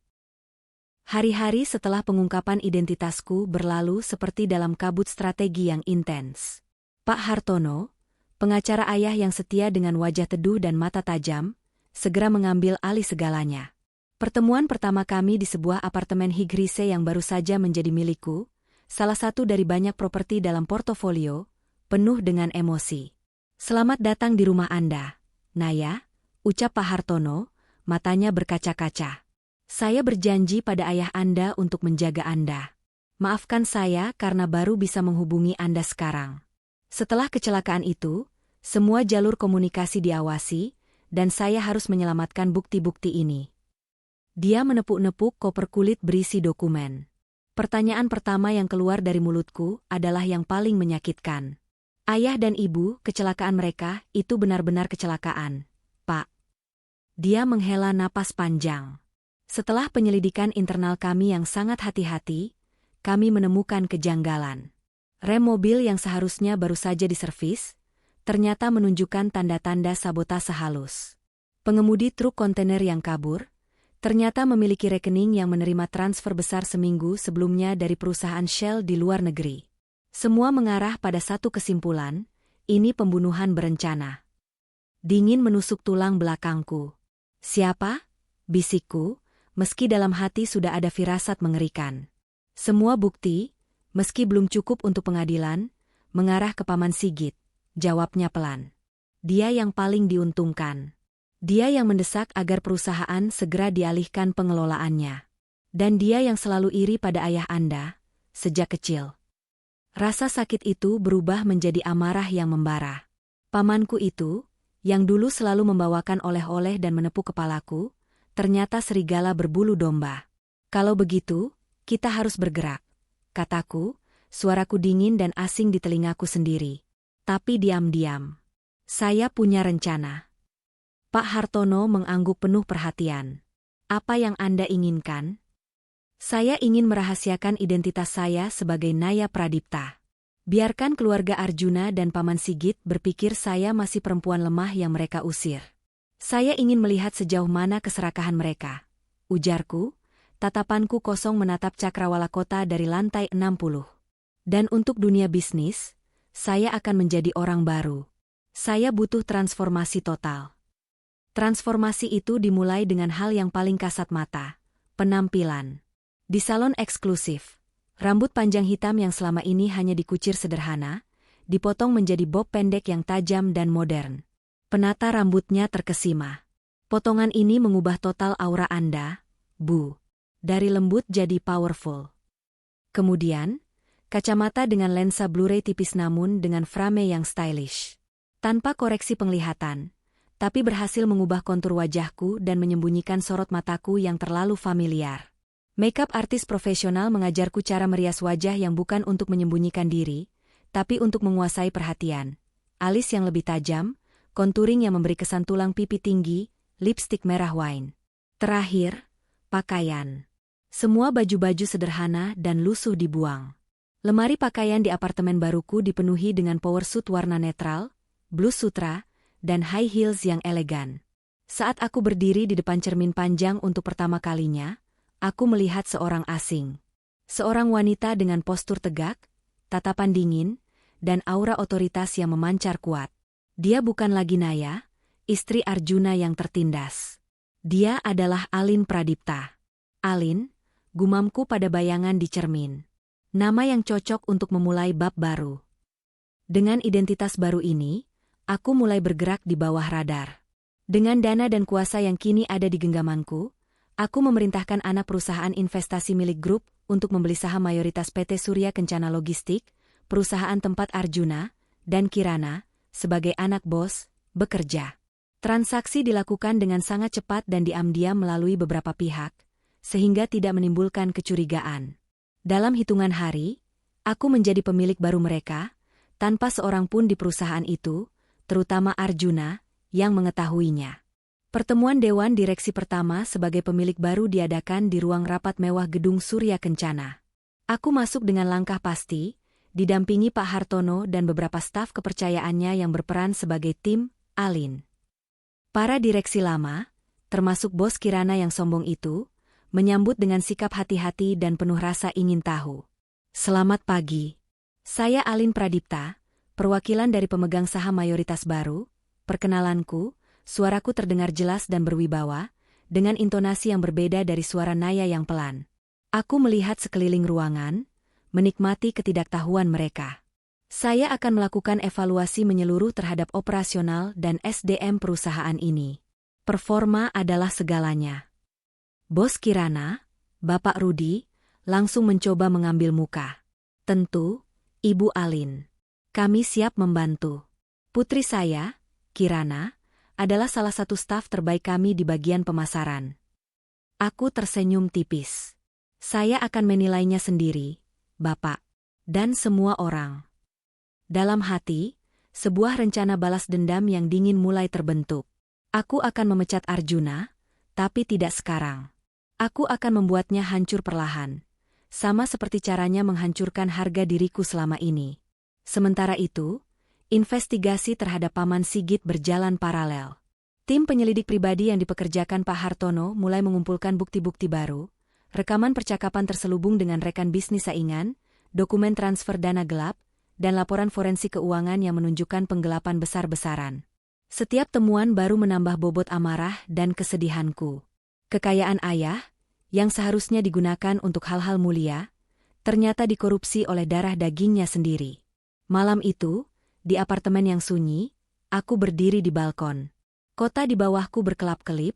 Hari-hari setelah pengungkapan identitasku berlalu seperti dalam kabut strategi yang intens. Pak Hartono, pengacara ayah yang setia dengan wajah teduh dan mata tajam, segera mengambil alih segalanya. Pertemuan pertama kami di sebuah apartemen Higrise yang baru saja menjadi milikku, salah satu dari banyak properti dalam portofolio, penuh dengan emosi. "Selamat datang di rumah Anda, Naya," ucap Pak Hartono, matanya berkaca-kaca. "Saya berjanji pada ayah Anda untuk menjaga Anda. Maafkan saya karena baru bisa menghubungi Anda sekarang. Setelah kecelakaan itu, semua jalur komunikasi diawasi, dan saya harus menyelamatkan bukti-bukti ini." Dia menepuk-nepuk koper kulit berisi dokumen. Pertanyaan pertama yang keluar dari mulutku adalah yang paling menyakitkan. "Ayah dan ibu, kecelakaan mereka, itu benar-benar kecelakaan, Pak." Dia menghela napas panjang. "Setelah penyelidikan internal kami yang sangat hati-hati, kami menemukan kejanggalan. Rem mobil yang seharusnya baru saja diservis, ternyata menunjukkan tanda-tanda sabotase halus. Pengemudi truk kontainer yang kabur, ternyata memiliki rekening yang menerima transfer besar seminggu sebelumnya dari perusahaan Shell di luar negeri. Semua mengarah pada satu kesimpulan, ini pembunuhan berencana." Dingin menusuk tulang belakangku. "Siapa?" bisikku, meski dalam hati sudah ada firasat mengerikan. "Semua bukti, meski belum cukup untuk pengadilan, mengarah ke Paman Sigit," jawabnya pelan. "Dia yang paling diuntungkan. Dia yang mendesak agar perusahaan segera dialihkan pengelolaannya. Dan dia yang selalu iri pada ayah Anda, sejak kecil." Rasa sakit itu berubah menjadi amarah yang membara. Pamanku itu, yang dulu selalu membawakan oleh-oleh dan menepuk kepalaku, ternyata serigala berbulu domba. "Kalau begitu, kita harus bergerak," kataku, suaraku dingin dan asing di telingaku sendiri. Tapi diam-diam. "Saya punya rencana." Pak Hartono mengangguk penuh perhatian. "Apa yang Anda inginkan?" "Saya ingin merahasiakan identitas saya sebagai Naya Pradipta. Biarkan keluarga Arjuna dan Paman Sigit berpikir saya masih perempuan lemah yang mereka usir. Saya ingin melihat sejauh mana keserakahan mereka," ujarku, tatapanku kosong menatap cakrawala kota dari lantai 60. "Dan untuk dunia bisnis, saya akan menjadi orang baru. Saya butuh transformasi total." Transformasi itu dimulai dengan hal yang paling kasat mata, penampilan. Di salon eksklusif, rambut panjang hitam yang selama ini hanya dikucir sederhana, dipotong menjadi bob pendek yang tajam dan modern. Penata rambutnya terkesima. "Potongan ini mengubah total aura Anda, Bu. Dari lembut jadi powerful." Kemudian, kacamata dengan lensa Blu-ray tipis namun dengan frame yang stylish. Tanpa koreksi penglihatan, tapi berhasil mengubah kontur wajahku dan menyembunyikan sorot mataku yang terlalu familiar. Makeup artis profesional mengajarku cara merias wajah yang bukan untuk menyembunyikan diri, tapi untuk menguasai perhatian. Alis yang lebih tajam, contouring yang memberi kesan tulang pipi tinggi, lipstik merah wine. Terakhir, pakaian. Semua baju-baju sederhana dan lusuh dibuang. Lemari pakaian di apartemen baruku dipenuhi dengan power suit warna netral, blus sutra, dan high heels yang elegan. Saat aku berdiri di depan cermin panjang untuk pertama kalinya, aku melihat seorang asing. Seorang wanita dengan postur tegak, tatapan dingin, dan aura otoritas yang memancar kuat. Dia bukan lagi Naya, istri Arjuna yang tertindas. Dia adalah Alin Pradipta. "Alin," gumamku pada bayangan di cermin. Nama yang cocok untuk memulai bab baru. Dengan identitas baru ini, aku mulai bergerak di bawah radar. Dengan dana dan kuasa yang kini ada di genggamanku, aku memerintahkan anak perusahaan investasi milik grup untuk membeli saham mayoritas PT Surya Kencana Logistik, perusahaan tempat Arjuna, dan Kirana, sebagai anak bos, bekerja. Transaksi dilakukan dengan sangat cepat dan diam-diam melalui beberapa pihak, sehingga tidak menimbulkan kecurigaan. Dalam hitungan hari, aku menjadi pemilik baru mereka, tanpa seorang pun di perusahaan itu, terutama Arjuna, yang mengetahuinya. Pertemuan Dewan Direksi pertama sebagai pemilik baru diadakan di ruang rapat mewah Gedung Surya Kencana. Aku masuk dengan langkah pasti, didampingi Pak Hartono dan beberapa staf kepercayaannya yang berperan sebagai tim Alin. Para direksi lama, termasuk Bos Kirana yang sombong itu, menyambut dengan sikap hati-hati dan penuh rasa ingin tahu. Selamat pagi. Saya Alin Pradipta, perwakilan dari pemegang saham mayoritas baru. Perkenalanku, suaraku terdengar jelas dan berwibawa, dengan intonasi yang berbeda dari suara Naya yang pelan. Aku melihat sekeliling ruangan, menikmati ketidaktahuan mereka. Saya akan melakukan evaluasi menyeluruh terhadap operasional dan SDM perusahaan ini. Performa adalah segalanya. Bos Kirana, Bapak Rudi, langsung mencoba mengambil muka. Tentu, Ibu Alin. Kami siap membantu. Putri saya, Kirana, adalah salah satu staf terbaik kami di bagian pemasaran. Aku tersenyum tipis. Saya akan menilainya sendiri, Bapak, dan semua orang. Dalam hati, sebuah rencana balas dendam yang dingin mulai terbentuk. Aku akan memecat Arjuna, tapi tidak sekarang. Aku akan membuatnya hancur perlahan, sama seperti caranya menghancurkan harga diriku selama ini. Sementara itu, investigasi terhadap Paman Sigit berjalan paralel. Tim penyelidik pribadi yang dipekerjakan Pak Hartono mulai mengumpulkan bukti-bukti baru, rekaman percakapan terselubung dengan rekan bisnis saingan, dokumen transfer dana gelap, dan laporan forensik keuangan yang menunjukkan penggelapan besar-besaran. Setiap temuan baru menambah bobot amarah dan kesedihanku. Kekayaan ayah, yang seharusnya digunakan untuk hal-hal mulia, ternyata dikorupsi oleh darah dagingnya sendiri. Malam itu, di apartemen yang sunyi, aku berdiri di balkon. Kota di bawahku berkelap-kelip,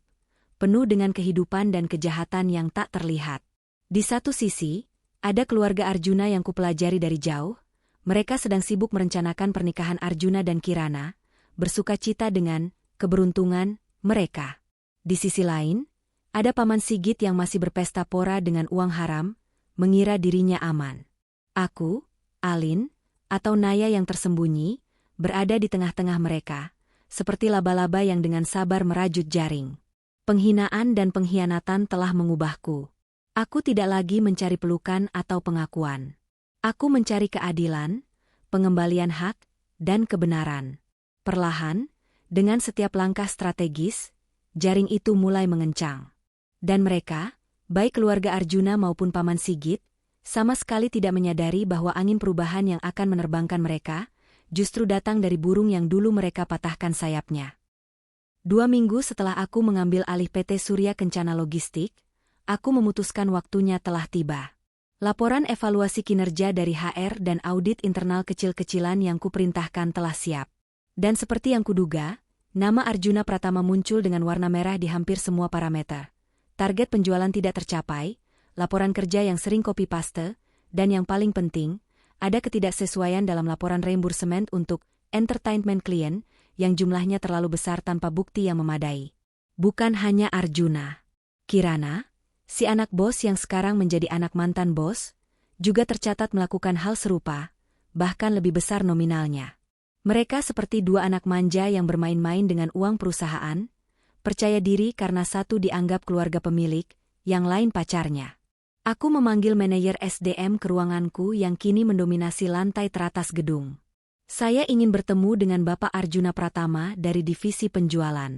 penuh dengan kehidupan dan kejahatan yang tak terlihat. Di satu sisi, ada keluarga Arjuna yang kupelajari dari jauh. Mereka sedang sibuk merencanakan pernikahan Arjuna dan Kirana, bersukacita dengan keberuntungan mereka. Di sisi lain, ada Paman Sigit yang masih berpesta pora dengan uang haram, mengira dirinya aman. Aku, Alin, atau Naya yang tersembunyi, berada di tengah-tengah mereka, seperti laba-laba yang dengan sabar merajut jaring. Penghinaan dan pengkhianatan telah mengubahku. Aku tidak lagi mencari pelukan atau pengakuan. Aku mencari keadilan, pengembalian hak, dan kebenaran. Perlahan, dengan setiap langkah strategis, jaring itu mulai mengencang. Dan mereka, baik keluarga Arjuna maupun Paman Sigit, sama sekali tidak menyadari bahwa angin perubahan yang akan menerbangkan mereka, justru datang dari burung yang dulu mereka patahkan sayapnya. 2 minggu setelah aku mengambil alih PT Surya Kencana Logistik, aku memutuskan waktunya telah tiba. Laporan evaluasi kinerja dari HR dan audit internal kecil-kecilan yang kuperintahkan telah siap. Dan seperti yang kuduga, nama Arjuna Pratama muncul dengan warna merah di hampir semua parameter. Target penjualan tidak tercapai, laporan kerja yang sering copy-paste, dan yang paling penting, ada ketidaksesuaian dalam laporan reimbursement untuk entertainment klien yang jumlahnya terlalu besar tanpa bukti yang memadai. Bukan hanya Arjuna. Kirana, si anak bos yang sekarang menjadi anak mantan bos, juga tercatat melakukan hal serupa, bahkan lebih besar nominalnya. Mereka seperti 2 anak manja yang bermain-main dengan uang perusahaan, percaya diri karena satu dianggap keluarga pemilik, yang lain pacarnya. Aku memanggil manajer SDM ke ruanganku yang kini mendominasi lantai teratas gedung. Saya ingin bertemu dengan Bapak Arjuna Pratama dari divisi penjualan.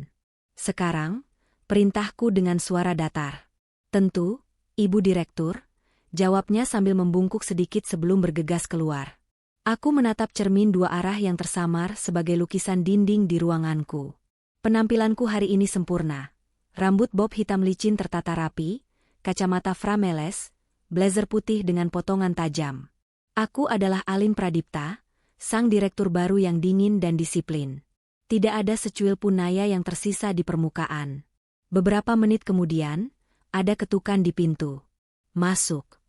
Sekarang, perintahku dengan suara datar. Tentu, Ibu Direktur, jawabnya sambil membungkuk sedikit sebelum bergegas keluar. Aku menatap cermin 2 arah yang tersamar sebagai lukisan dinding di ruanganku. Penampilanku hari ini sempurna. Rambut bob hitam licin tertata rapi, kacamata frameles, blazer putih dengan potongan tajam. Aku adalah Alin Pradipta, sang direktur baru yang dingin dan disiplin. Tidak ada secuil pun Naya yang tersisa di permukaan. Beberapa menit kemudian, ada ketukan di pintu. Masuk.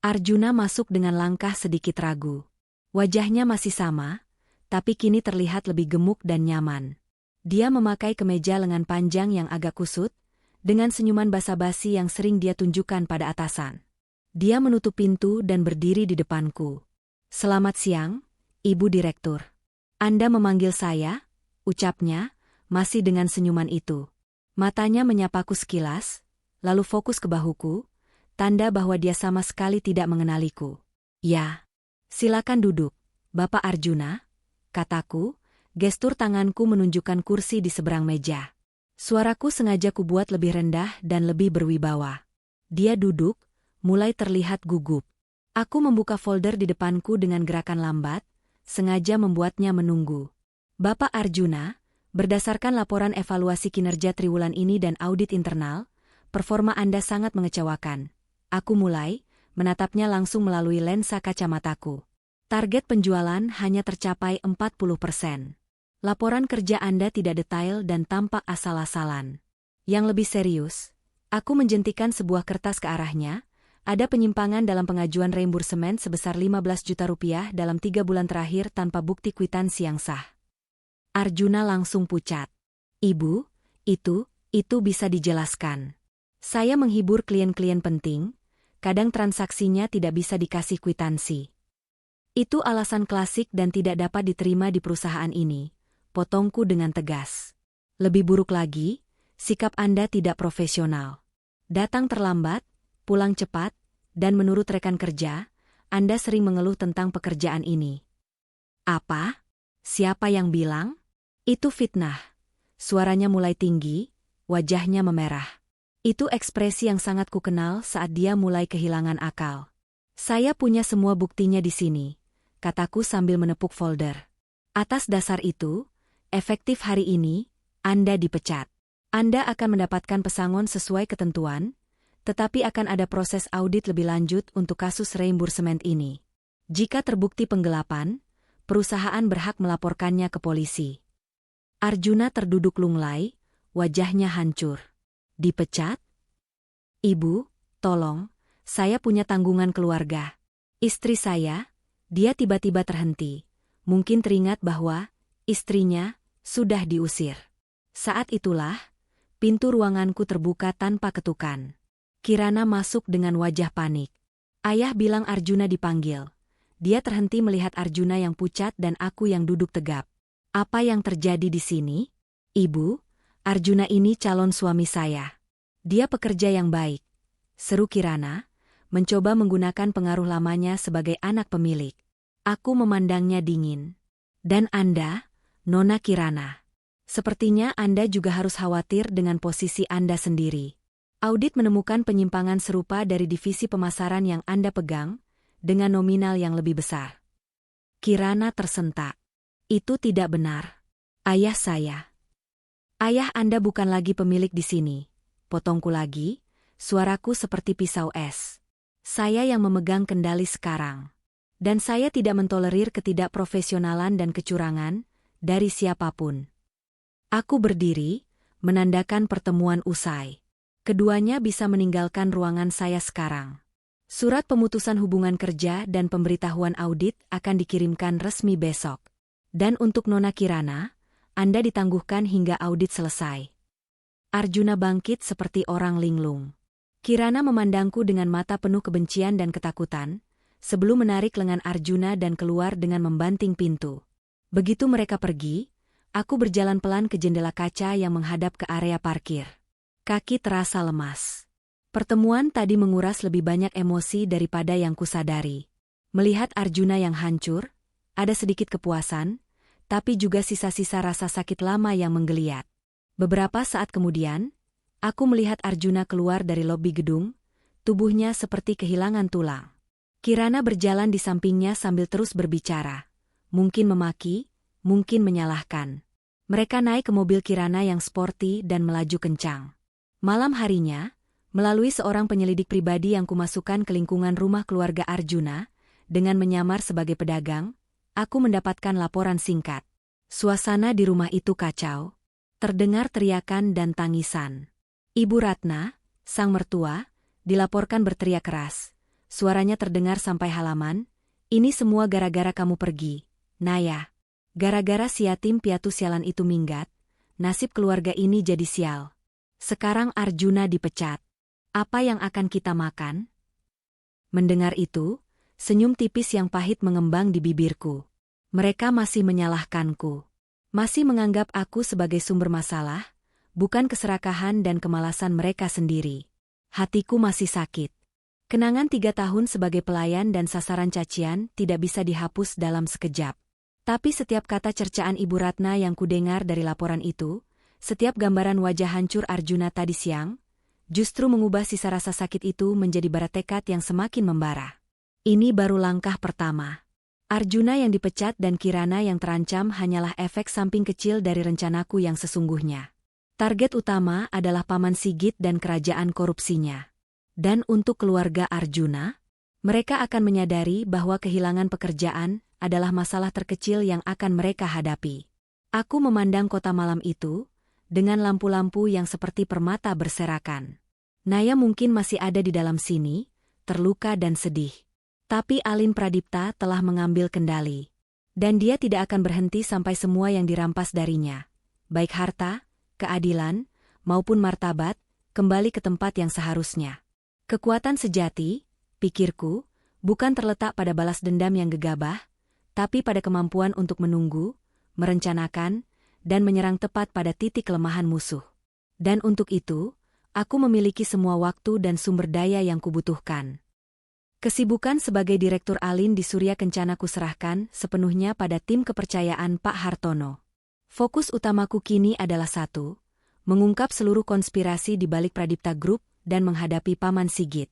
Arjuna masuk dengan langkah sedikit ragu. Wajahnya masih sama, tapi kini terlihat lebih gemuk dan nyaman. Dia memakai kemeja lengan panjang yang agak kusut, dengan senyuman basa-basi yang sering dia tunjukkan pada atasan. Dia menutup pintu dan berdiri di depanku. "Selamat siang, Ibu Direktur." "Anda memanggil saya?" ucapnya, masih dengan senyuman itu. Matanya menyapaku sekilas, lalu fokus ke bahuku, tanda bahwa dia sama sekali tidak mengenaliku. Ya, silakan duduk, Bapak Arjuna, kataku, gestur tanganku menunjukkan kursi di seberang meja. Suaraku sengaja kubuat lebih rendah dan lebih berwibawa. Dia duduk, mulai terlihat gugup. Aku membuka folder di depanku dengan gerakan lambat, sengaja membuatnya menunggu. Bapak Arjuna, berdasarkan laporan evaluasi kinerja triwulan ini dan audit internal, performa Anda sangat mengecewakan. Aku mulai, menatapnya langsung melalui lensa kacamataku. Target penjualan hanya tercapai 40%. Laporan kerja Anda tidak detail dan tampak asal-asalan. Yang lebih serius, aku menjentikan sebuah kertas ke arahnya. Ada penyimpangan dalam pengajuan reimbursemen sebesar 15 juta rupiah dalam 3 bulan terakhir tanpa bukti kwitansi yang sah. Arjuna langsung pucat. Ibu, itu bisa dijelaskan. Saya menghibur klien-klien penting, kadang transaksinya tidak bisa dikasih kwitansi. Itu alasan klasik dan tidak dapat diterima di perusahaan ini, potongku dengan tegas. Lebih buruk lagi, sikap Anda tidak profesional. Datang terlambat, pulang cepat, dan menurut rekan kerja, Anda sering mengeluh tentang pekerjaan ini. Apa? Siapa yang bilang? Itu fitnah. Suaranya mulai tinggi, wajahnya memerah. Itu ekspresi yang sangat kukenal saat dia mulai kehilangan akal. Saya punya semua buktinya di sini, kataku sambil menepuk folder. Atas dasar itu, efektif hari ini, Anda dipecat. Anda akan mendapatkan pesangon sesuai ketentuan, tetapi akan ada proses audit lebih lanjut untuk kasus reimbursemen ini. Jika terbukti penggelapan, perusahaan berhak melaporkannya ke polisi. Arjuna terduduk lunglai, wajahnya hancur. Dipecat? Ibu, tolong, saya punya tanggungan keluarga. Istri saya, dia tiba-tiba terhenti. Mungkin teringat bahwa istrinya sudah diusir. Saat itulah, pintu ruanganku terbuka tanpa ketukan. Kirana masuk dengan wajah panik. Ayah bilang Arjuna dipanggil. Dia terhenti melihat Arjuna yang pucat dan aku yang duduk tegap. Apa yang terjadi di sini? Ibu, Arjuna ini calon suami saya. Dia pekerja yang baik. Seru Kirana, mencoba menggunakan pengaruh lamanya sebagai anak pemilik. Aku memandangnya dingin. Dan Anda, Nona Kirana. Sepertinya Anda juga harus khawatir dengan posisi Anda sendiri. Audit menemukan penyimpangan serupa dari divisi pemasaran yang Anda pegang, dengan nominal yang lebih besar. Kirana tersentak. Itu tidak benar. Ayah saya. Ayah Anda bukan lagi pemilik di sini. Potongku lagi, suaraku seperti pisau es. Saya yang memegang kendali sekarang. Dan saya tidak mentolerir ketidakprofesionalan dan kecurangan dari siapapun. Aku berdiri, menandakan pertemuan usai. Keduanya bisa meninggalkan ruangan saya sekarang. Surat pemutusan hubungan kerja dan pemberitahuan audit akan dikirimkan resmi besok. Dan untuk Nona Kirana, Anda ditangguhkan hingga audit selesai. Arjuna bangkit seperti orang linglung. Kirana memandangku dengan mata penuh kebencian dan ketakutan, sebelum menarik lengan Arjuna dan keluar dengan membanting pintu. Begitu mereka pergi, aku berjalan pelan ke jendela kaca yang menghadap ke area parkir. Kaki terasa lemas. Pertemuan tadi menguras lebih banyak emosi daripada yang kusadari. Melihat Arjuna yang hancur, ada sedikit kepuasan, tapi juga sisa-sisa rasa sakit lama yang menggeliat. Beberapa saat kemudian, aku melihat Arjuna keluar dari lobi gedung, tubuhnya seperti kehilangan tulang. Kirana berjalan di sampingnya sambil terus berbicara. Mungkin memaki, mungkin menyalahkan. Mereka naik ke mobil Kirana yang sporty dan melaju kencang. Malam harinya, melalui seorang penyelidik pribadi yang kumasukkan ke lingkungan rumah keluarga Arjuna, dengan menyamar sebagai pedagang, aku mendapatkan laporan singkat. Suasana di rumah itu kacau. Terdengar teriakan dan tangisan. Ibu Ratna, sang mertua, dilaporkan berteriak keras. Suaranya terdengar sampai halaman. Ini semua gara-gara kamu pergi, Naya. Gara-gara si yatim piatu sialan itu minggat, nasib keluarga ini jadi sial. Sekarang Arjuna dipecat. Apa yang akan kita makan? Mendengar itu, senyum tipis yang pahit mengembang di bibirku. Mereka masih menyalahkanku. Masih menganggap aku sebagai sumber masalah, bukan keserakahan dan kemalasan mereka sendiri. Hatiku masih sakit. Kenangan 3 tahun sebagai pelayan dan sasaran cacian tidak bisa dihapus dalam sekejap. Tapi setiap kata cercaan Ibu Ratna yang kudengar dari laporan itu, setiap gambaran wajah hancur Arjuna tadi siang, justru mengubah sisa rasa sakit itu menjadi bara tekad yang semakin membara. Ini baru langkah pertama. Arjuna yang dipecat dan Kirana yang terancam hanyalah efek samping kecil dari rencanaku yang sesungguhnya. Target utama adalah Paman Sigit dan kerajaan korupsinya. Dan untuk keluarga Arjuna, mereka akan menyadari bahwa kehilangan pekerjaan adalah masalah terkecil yang akan mereka hadapi. Aku memandang kota malam itu, dengan lampu-lampu yang seperti permata berserakan. Naya mungkin masih ada di dalam sini, terluka dan sedih. Tapi Alin Pradipta telah mengambil kendali. Dan dia tidak akan berhenti sampai semua yang dirampas darinya, baik harta, keadilan, maupun martabat, kembali ke tempat yang seharusnya. Kekuatan sejati, pikirku, bukan terletak pada balas dendam yang gegabah, tapi pada kemampuan untuk menunggu, merencanakan, dan menyerang tepat pada titik kelemahan musuh. Dan untuk itu, aku memiliki semua waktu dan sumber daya yang kubutuhkan. Kesibukan sebagai Direktur Alin di Surya Kencana kuserahkan sepenuhnya pada tim kepercayaan Pak Hartono. Fokus utamaku kini adalah satu, mengungkap seluruh konspirasi di balik Pradipta Group dan menghadapi Paman Sigit.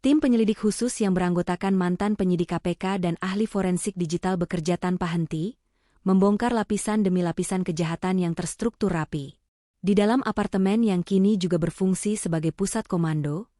Tim penyelidik khusus yang beranggotakan mantan penyidik KPK dan ahli forensik digital bekerja tanpa henti, membongkar lapisan demi lapisan kejahatan yang terstruktur rapi. Di dalam apartemen yang kini juga berfungsi sebagai pusat komando,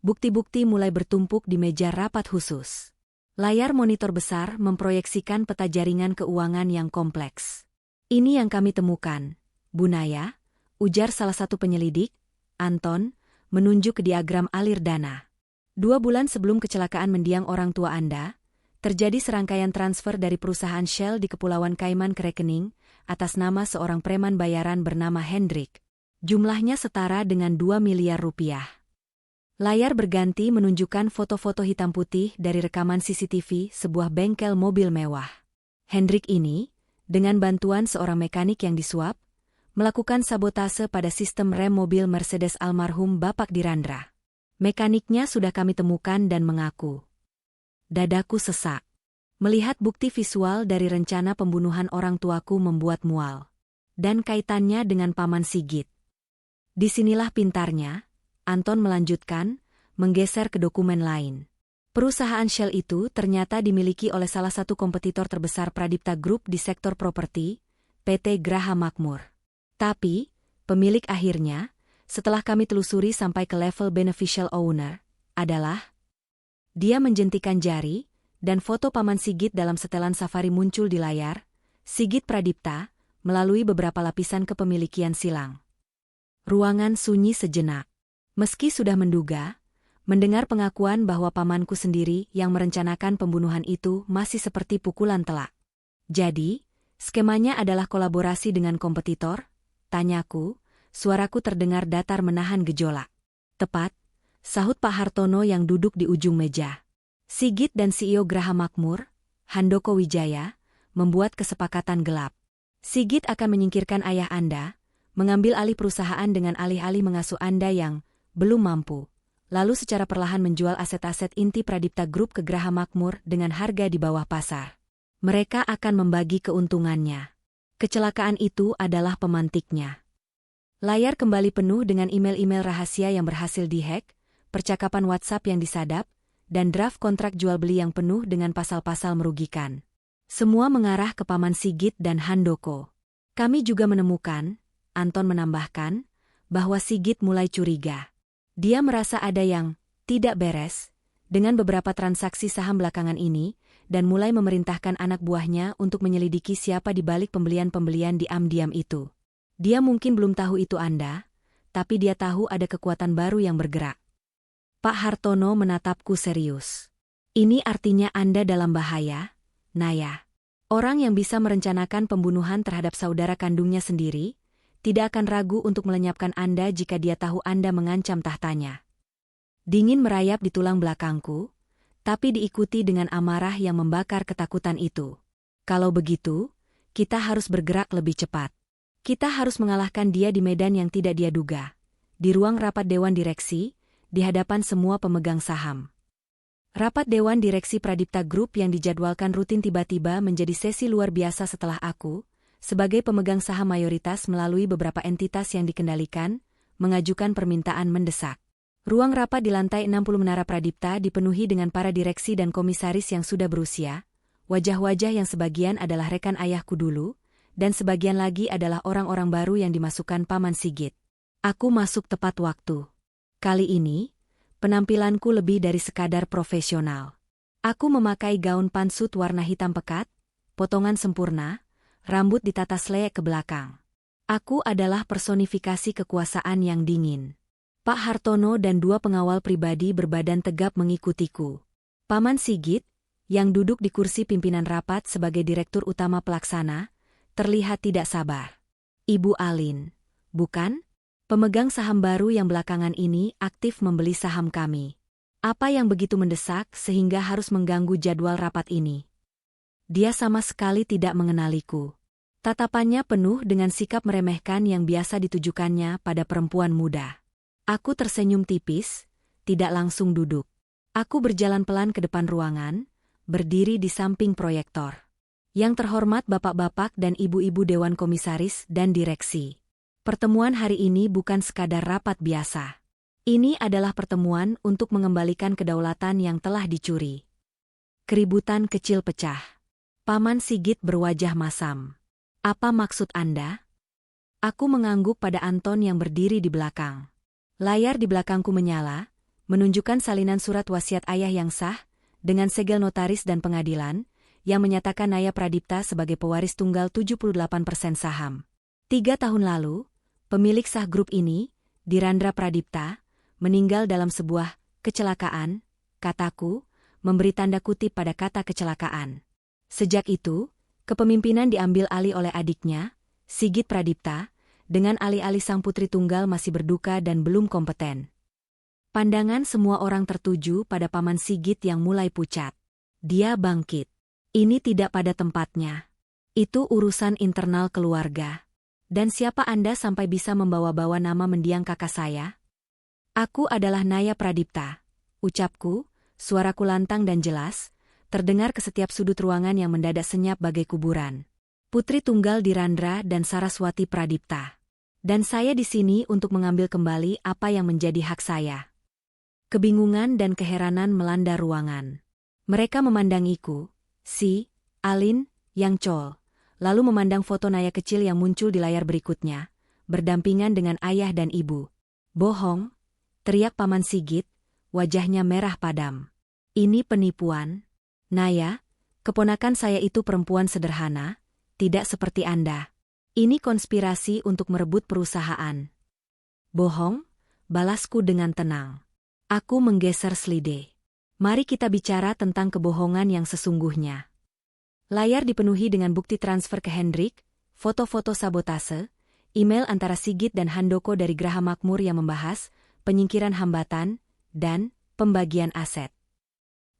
bukti-bukti mulai bertumpuk di meja rapat khusus. Layar monitor besar memproyeksikan peta jaringan keuangan yang kompleks. Ini yang kami temukan, Bu Naya, ujar salah satu penyelidik, Anton, menunjuk ke diagram alir dana. 2 bulan sebelum kecelakaan mendiang orang tua Anda, terjadi serangkaian transfer dari perusahaan Shell di Kepulauan Kaiman ke rekening, atas nama seorang preman bayaran bernama Hendrik. Jumlahnya setara dengan 2 miliar rupiah. Layar berganti menunjukkan foto-foto hitam putih dari rekaman CCTV sebuah bengkel mobil mewah. Hendrik ini, dengan bantuan seorang mekanik yang disuap, melakukan sabotase pada sistem rem mobil Mercedes almarhum Bapak Dirandra. Mekaniknya sudah kami temukan dan mengaku. Dadaku sesak. Melihat bukti visual dari rencana pembunuhan orang tuaku membuat mual. Dan kaitannya dengan Paman Sigit. Disinilah pintarnya, Anton melanjutkan, menggeser ke dokumen lain. Perusahaan Shell itu ternyata dimiliki oleh salah satu kompetitor terbesar Pradipta Group di sektor properti, PT Graha Makmur. Tapi, pemilik akhirnya, setelah kami telusuri sampai ke level beneficial owner, adalah dia menjentikan jari, dan foto Paman Sigit dalam setelan safari muncul di layar, Sigit Pradipta, melalui beberapa lapisan kepemilikan silang. Ruangan sunyi sejenak. Meski sudah menduga, mendengar pengakuan bahwa pamanku sendiri yang merencanakan pembunuhan itu masih seperti pukulan telak. Jadi, skemanya adalah kolaborasi dengan kompetitor? Tanyaku, suaraku terdengar datar menahan gejolak. Tepat, sahut Pak Hartono yang duduk di ujung meja. Sigit dan CEO Graha Makmur, Handoko Wijaya, membuat kesepakatan gelap. Sigit akan menyingkirkan ayah Anda, mengambil alih perusahaan dengan alih-alih mengasuh Anda yang belum mampu. Lalu secara perlahan menjual aset-aset inti Pradipta Group ke Graha Makmur dengan harga di bawah pasar. Mereka akan membagi keuntungannya. Kecelakaan itu adalah pemantiknya. Layar kembali penuh dengan email-email rahasia yang berhasil dihack, percakapan WhatsApp yang disadap, dan draft kontrak jual-beli yang penuh dengan pasal-pasal merugikan. Semua mengarah ke Paman Sigit dan Handoko. Kami juga menemukan, Anton menambahkan, bahwa Sigit mulai curiga. Dia merasa ada yang tidak beres dengan beberapa transaksi saham belakangan ini dan mulai memerintahkan anak buahnya untuk menyelidiki siapa di balik pembelian-pembelian diam-diam itu. Dia mungkin belum tahu itu Anda, tapi dia tahu ada kekuatan baru yang bergerak. Pak Hartono menatapku serius. Ini artinya Anda dalam bahaya, Naya. Orang yang bisa merencanakan pembunuhan terhadap saudara kandungnya sendiri, tidak akan ragu untuk melenyapkan Anda jika dia tahu Anda mengancam tahtanya. Dingin merayap di tulang belakangku, tapi diikuti dengan amarah yang membakar ketakutan itu. Kalau begitu, kita harus bergerak lebih cepat. Kita harus mengalahkan dia di medan yang tidak dia duga. Di ruang rapat Dewan Direksi, di hadapan semua pemegang saham. Rapat Dewan Direksi Pradipta Group yang dijadwalkan rutin tiba-tiba menjadi sesi luar biasa setelah aku, sebagai pemegang saham mayoritas melalui beberapa entitas yang dikendalikan, mengajukan permintaan mendesak. Ruang rapat di lantai 60 Menara Pradipta dipenuhi dengan para direksi dan komisaris yang sudah berusia, wajah-wajah yang sebagian adalah rekan ayahku dulu, dan sebagian lagi adalah orang-orang baru yang dimasukkan Paman Sigit. Aku masuk tepat waktu. Kali ini, penampilanku lebih dari sekadar profesional. Aku memakai gaun pantsuit warna hitam pekat, potongan sempurna, rambut ditata selek ke belakang. Aku adalah personifikasi kekuasaan yang dingin. Pak Hartono dan dua pengawal pribadi berbadan tegap mengikutiku. Paman Sigit, yang duduk di kursi pimpinan rapat sebagai direktur utama pelaksana, terlihat tidak sabar. Ibu Alin, bukan? Pemegang saham baru yang belakangan ini aktif membeli saham kami. Apa yang begitu mendesak sehingga harus mengganggu jadwal rapat ini? Dia sama sekali tidak mengenaliku. Tatapannya penuh dengan sikap meremehkan yang biasa ditujukannya pada perempuan muda. Aku tersenyum tipis, tidak langsung duduk. Aku berjalan pelan ke depan ruangan, berdiri di samping proyektor. Yang terhormat bapak-bapak dan ibu-ibu Dewan Komisaris dan Direksi. Pertemuan hari ini bukan sekadar rapat biasa. Ini adalah pertemuan untuk mengembalikan kedaulatan yang telah dicuri. Keributan kecil pecah. Paman Sigit berwajah masam. Apa maksud Anda? Aku mengangguk pada Anton yang berdiri di belakang. Layar di belakangku menyala, menunjukkan salinan surat wasiat ayah yang sah, dengan segel notaris dan pengadilan, yang menyatakan Naya Pradipta sebagai pewaris tunggal 78% saham. 3 tahun lalu, pemilik sah grup ini, Dirandra Pradipta, meninggal dalam sebuah kecelakaan, kataku, memberi tanda kutip pada kata kecelakaan. Sejak itu, kepemimpinan diambil alih oleh adiknya, Sigit Pradipta, dengan alih-alih sang putri tunggal masih berduka dan belum kompeten. Pandangan semua orang tertuju pada Paman Sigit yang mulai pucat. Dia bangkit. Ini tidak pada tempatnya. Itu urusan internal keluarga. Dan siapa Anda sampai bisa membawa-bawa nama mendiang kakak saya? Aku adalah Naya Pradipta. Ucapku, suaraku lantang dan jelas, terdengar ke setiap sudut ruangan yang mendadak senyap bagai kuburan. Putri tunggal Dirandra dan Saraswati Pradipta. Dan saya di sini untuk mengambil kembali apa yang menjadi hak saya. Kebingungan dan keheranan melanda ruangan. Mereka memandangiku, si Alin, yang col, lalu memandang foto Naya kecil yang muncul di layar berikutnya, berdampingan dengan ayah dan ibu. Bohong, teriak Paman Sigit, wajahnya merah padam. Ini penipuan. Naya, keponakan saya itu perempuan sederhana, tidak seperti Anda. Ini konspirasi untuk merebut perusahaan. Bohong, balasku dengan tenang. Aku menggeser selide. Mari kita bicara tentang kebohongan yang sesungguhnya. Layar dipenuhi dengan bukti transfer ke Hendrik, foto-foto sabotase, email antara Sigit dan Handoko dari Graha Makmur yang membahas penyingkiran hambatan, dan pembagian aset.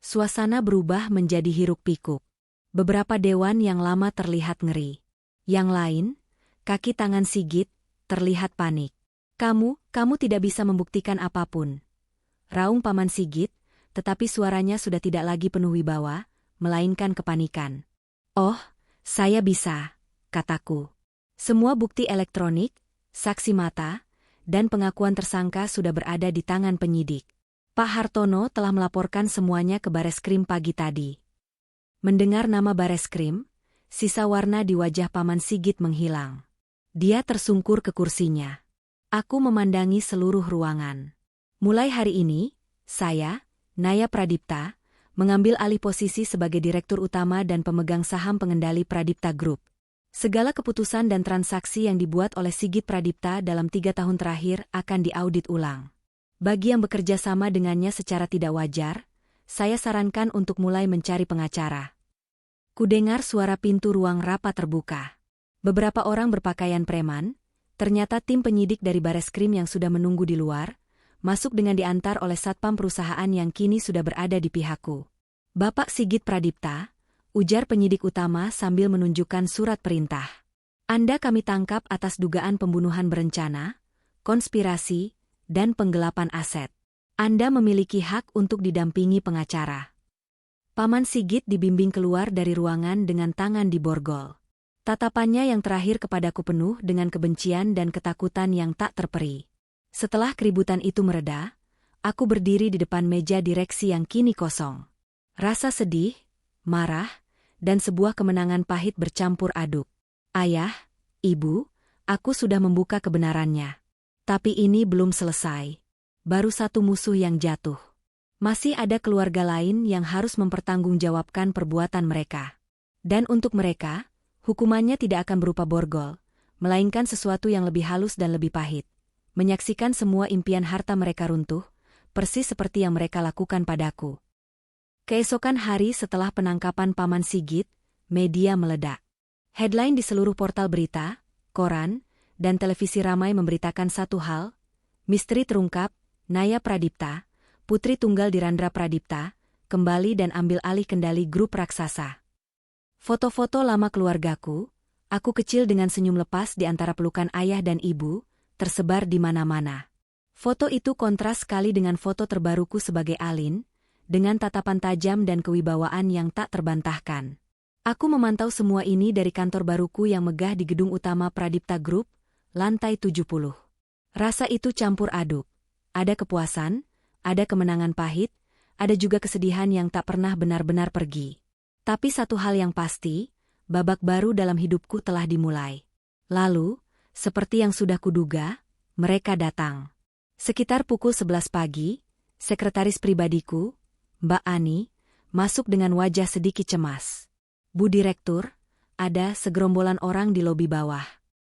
Suasana berubah menjadi hiruk-pikuk. Beberapa dewan yang lama terlihat ngeri. Yang lain, kaki tangan Sigit, terlihat panik. Kamu tidak bisa membuktikan apapun. Raung Paman Sigit, tetapi suaranya sudah tidak lagi penuh wibawa, melainkan kepanikan. Oh, saya bisa, kataku. Semua bukti elektronik, saksi mata, dan pengakuan tersangka sudah berada di tangan penyidik. Pak Hartono telah melaporkan semuanya ke Bareskrim pagi tadi. Mendengar nama Bareskrim, sisa warna di wajah Paman Sigit menghilang. Dia tersungkur ke kursinya. Aku memandangi seluruh ruangan. Mulai hari ini, saya, Naya Pradipta, mengambil alih posisi sebagai Direktur Utama dan pemegang saham pengendali Pradipta Group. Segala keputusan dan transaksi yang dibuat oleh Sigit Pradipta dalam 3 tahun terakhir akan diaudit ulang. Bagi yang bekerja sama dengannya secara tidak wajar, saya sarankan untuk mulai mencari pengacara. Kudengar suara pintu ruang rapat terbuka. Beberapa orang berpakaian preman, ternyata tim penyidik dari Bareskrim yang sudah menunggu di luar, masuk dengan diantar oleh satpam perusahaan yang kini sudah berada di pihakku. Bapak Sigit Pradipta, ujar penyidik utama sambil menunjukkan surat perintah. Anda kami tangkap atas dugaan pembunuhan berencana, konspirasi, dan penggelapan aset. Anda memiliki hak untuk didampingi pengacara. Paman Sigit dibimbing keluar dari ruangan dengan tangan diborgol. Tatapannya yang terakhir kepadaku penuh dengan kebencian dan ketakutan yang tak terperi. Setelah keributan itu mereda, aku berdiri di depan meja direksi yang kini kosong. Rasa sedih, marah, dan sebuah kemenangan pahit bercampur aduk. Ayah, Ibu, aku sudah membuka kebenarannya. Tapi ini belum selesai. Baru satu musuh yang jatuh. Masih ada keluarga lain yang harus mempertanggungjawabkan perbuatan mereka. Dan untuk mereka, hukumannya tidak akan berupa borgol, melainkan sesuatu yang lebih halus dan lebih pahit. Menyaksikan semua impian harta mereka runtuh, persis seperti yang mereka lakukan padaku. Keesokan hari setelah penangkapan Paman Sigit, media meledak. Headline di seluruh portal berita, koran, dan televisi ramai memberitakan satu hal, misteri terungkap, Naya Pradipta, putri tunggal Dirandra Pradipta, kembali dan ambil alih kendali grup raksasa. Foto-foto lama keluargaku, aku kecil dengan senyum lepas di antara pelukan ayah dan ibu, tersebar di mana-mana. Foto itu kontras sekali dengan foto terbaruku sebagai Alin, dengan tatapan tajam dan kewibawaan yang tak terbantahkan. Aku memantau semua ini dari kantor baruku yang megah di gedung utama Pradipta Group, lantai 70. Rasa itu campur aduk. Ada kepuasan, ada kemenangan pahit, ada juga kesedihan yang tak pernah benar-benar pergi. Tapi satu hal yang pasti, babak baru dalam hidupku telah dimulai. Lalu, seperti yang sudah kuduga, mereka datang. Sekitar pukul 11 pagi, sekretaris pribadiku, Mbak Ani, masuk dengan wajah sedikit cemas. Bu Direktur, ada segerombolan orang di lobi bawah.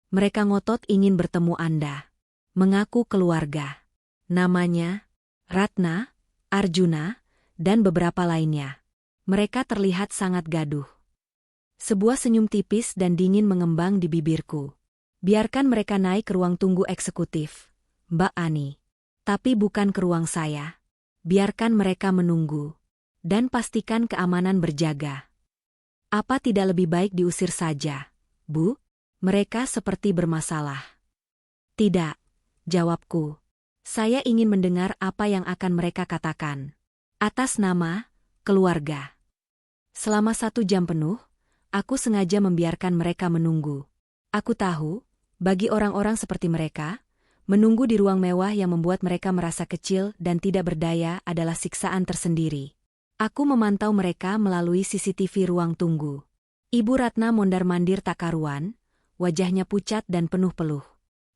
Mereka ngotot ingin bertemu Anda. Mengaku keluarga. Namanya, Ratna, Arjuna, dan beberapa lainnya. Mereka terlihat sangat gaduh. Sebuah senyum tipis dan dingin mengembang di bibirku. Biarkan mereka naik ke ruang tunggu eksekutif, Mbak Ani. Tapi bukan ke ruang saya. Biarkan mereka menunggu. Dan pastikan keamanan berjaga. Apa tidak lebih baik diusir saja, Bu? Mereka seperti bermasalah. Tidak, jawabku. Saya ingin mendengar apa yang akan mereka katakan. Atas nama keluarga. Selama 1 jam penuh, aku sengaja membiarkan mereka menunggu. Aku tahu, bagi orang-orang seperti mereka, menunggu di ruang mewah yang membuat mereka merasa kecil dan tidak berdaya adalah siksaan tersendiri. Aku memantau mereka melalui CCTV ruang tunggu. Ibu Ratna mondar-mandir tak karuan, wajahnya pucat dan penuh peluh.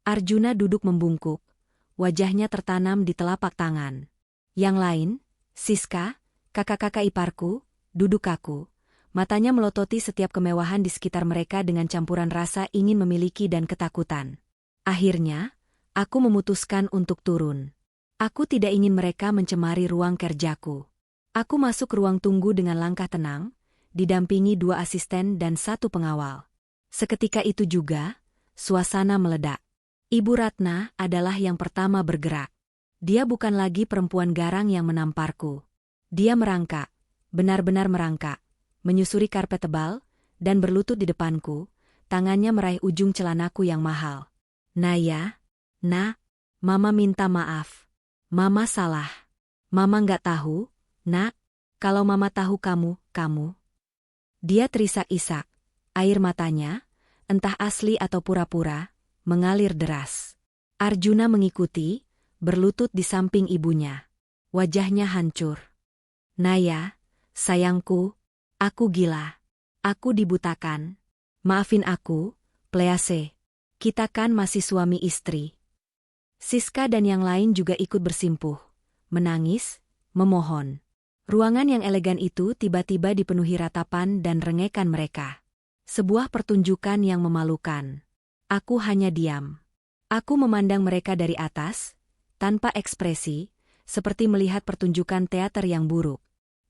Arjuna duduk membungkuk, wajahnya tertanam di telapak tangan. Yang lain, Siska, kakak-kakak iparku, duduk kaku. Matanya melototi setiap kemewahan di sekitar mereka dengan campuran rasa ingin memiliki dan ketakutan. Akhirnya, aku memutuskan untuk turun. Aku tidak ingin mereka mencemari ruang kerjaku. Aku masuk ke ruang tunggu dengan langkah tenang, didampingi 2 asisten dan 1 pengawal. Seketika itu juga, suasana meledak. Ibu Ratna adalah yang pertama bergerak. Dia bukan lagi perempuan garang yang menamparku. Dia merangkak, benar-benar merangkak, menyusuri karpet tebal, dan berlutut di depanku, tangannya meraih ujung celanaku yang mahal. Naya, Mama minta maaf. Mama salah. Mama nggak tahu. Nak, kalau Mama tahu kamu. Dia terisak-isak. Air matanya, entah asli atau pura-pura, mengalir deras. Arjuna mengikuti, berlutut di samping ibunya. Wajahnya hancur. Naya, sayangku, aku gila. Aku dibutakan. Maafin aku, Please. Kita kan masih suami istri. Siska dan yang lain juga ikut bersimpuh. Menangis, memohon. Ruangan yang elegan itu tiba-tiba dipenuhi ratapan dan rengekan mereka. Sebuah pertunjukan yang memalukan. Aku hanya diam. Aku memandang mereka dari atas, tanpa ekspresi, seperti melihat pertunjukan teater yang buruk.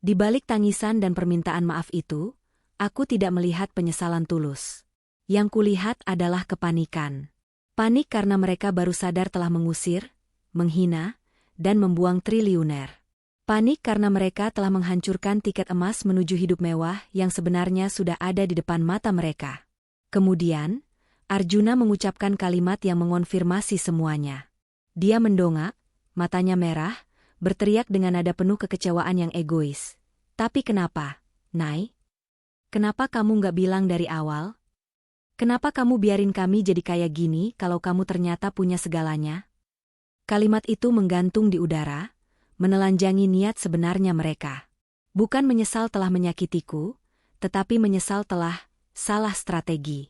Di balik tangisan dan permintaan maaf itu, aku tidak melihat penyesalan tulus. Yang kulihat adalah kepanikan. Panik karena mereka baru sadar telah mengusir, menghina, dan membuang triliuner. Panik karena mereka telah menghancurkan tiket emas menuju hidup mewah yang sebenarnya sudah ada di depan mata mereka. Kemudian, Arjuna mengucapkan kalimat yang mengonfirmasi semuanya. Dia mendongak, matanya merah, berteriak dengan nada penuh kekecewaan yang egois. Tapi kenapa, Nai? Kenapa kamu nggak bilang dari awal? Kenapa kamu biarin kami jadi kayak gini kalau kamu ternyata punya segalanya? Kalimat itu menggantung di udara, menelanjangi niat sebenarnya mereka. Bukan menyesal telah menyakitiku, tetapi menyesal telah salah strategi.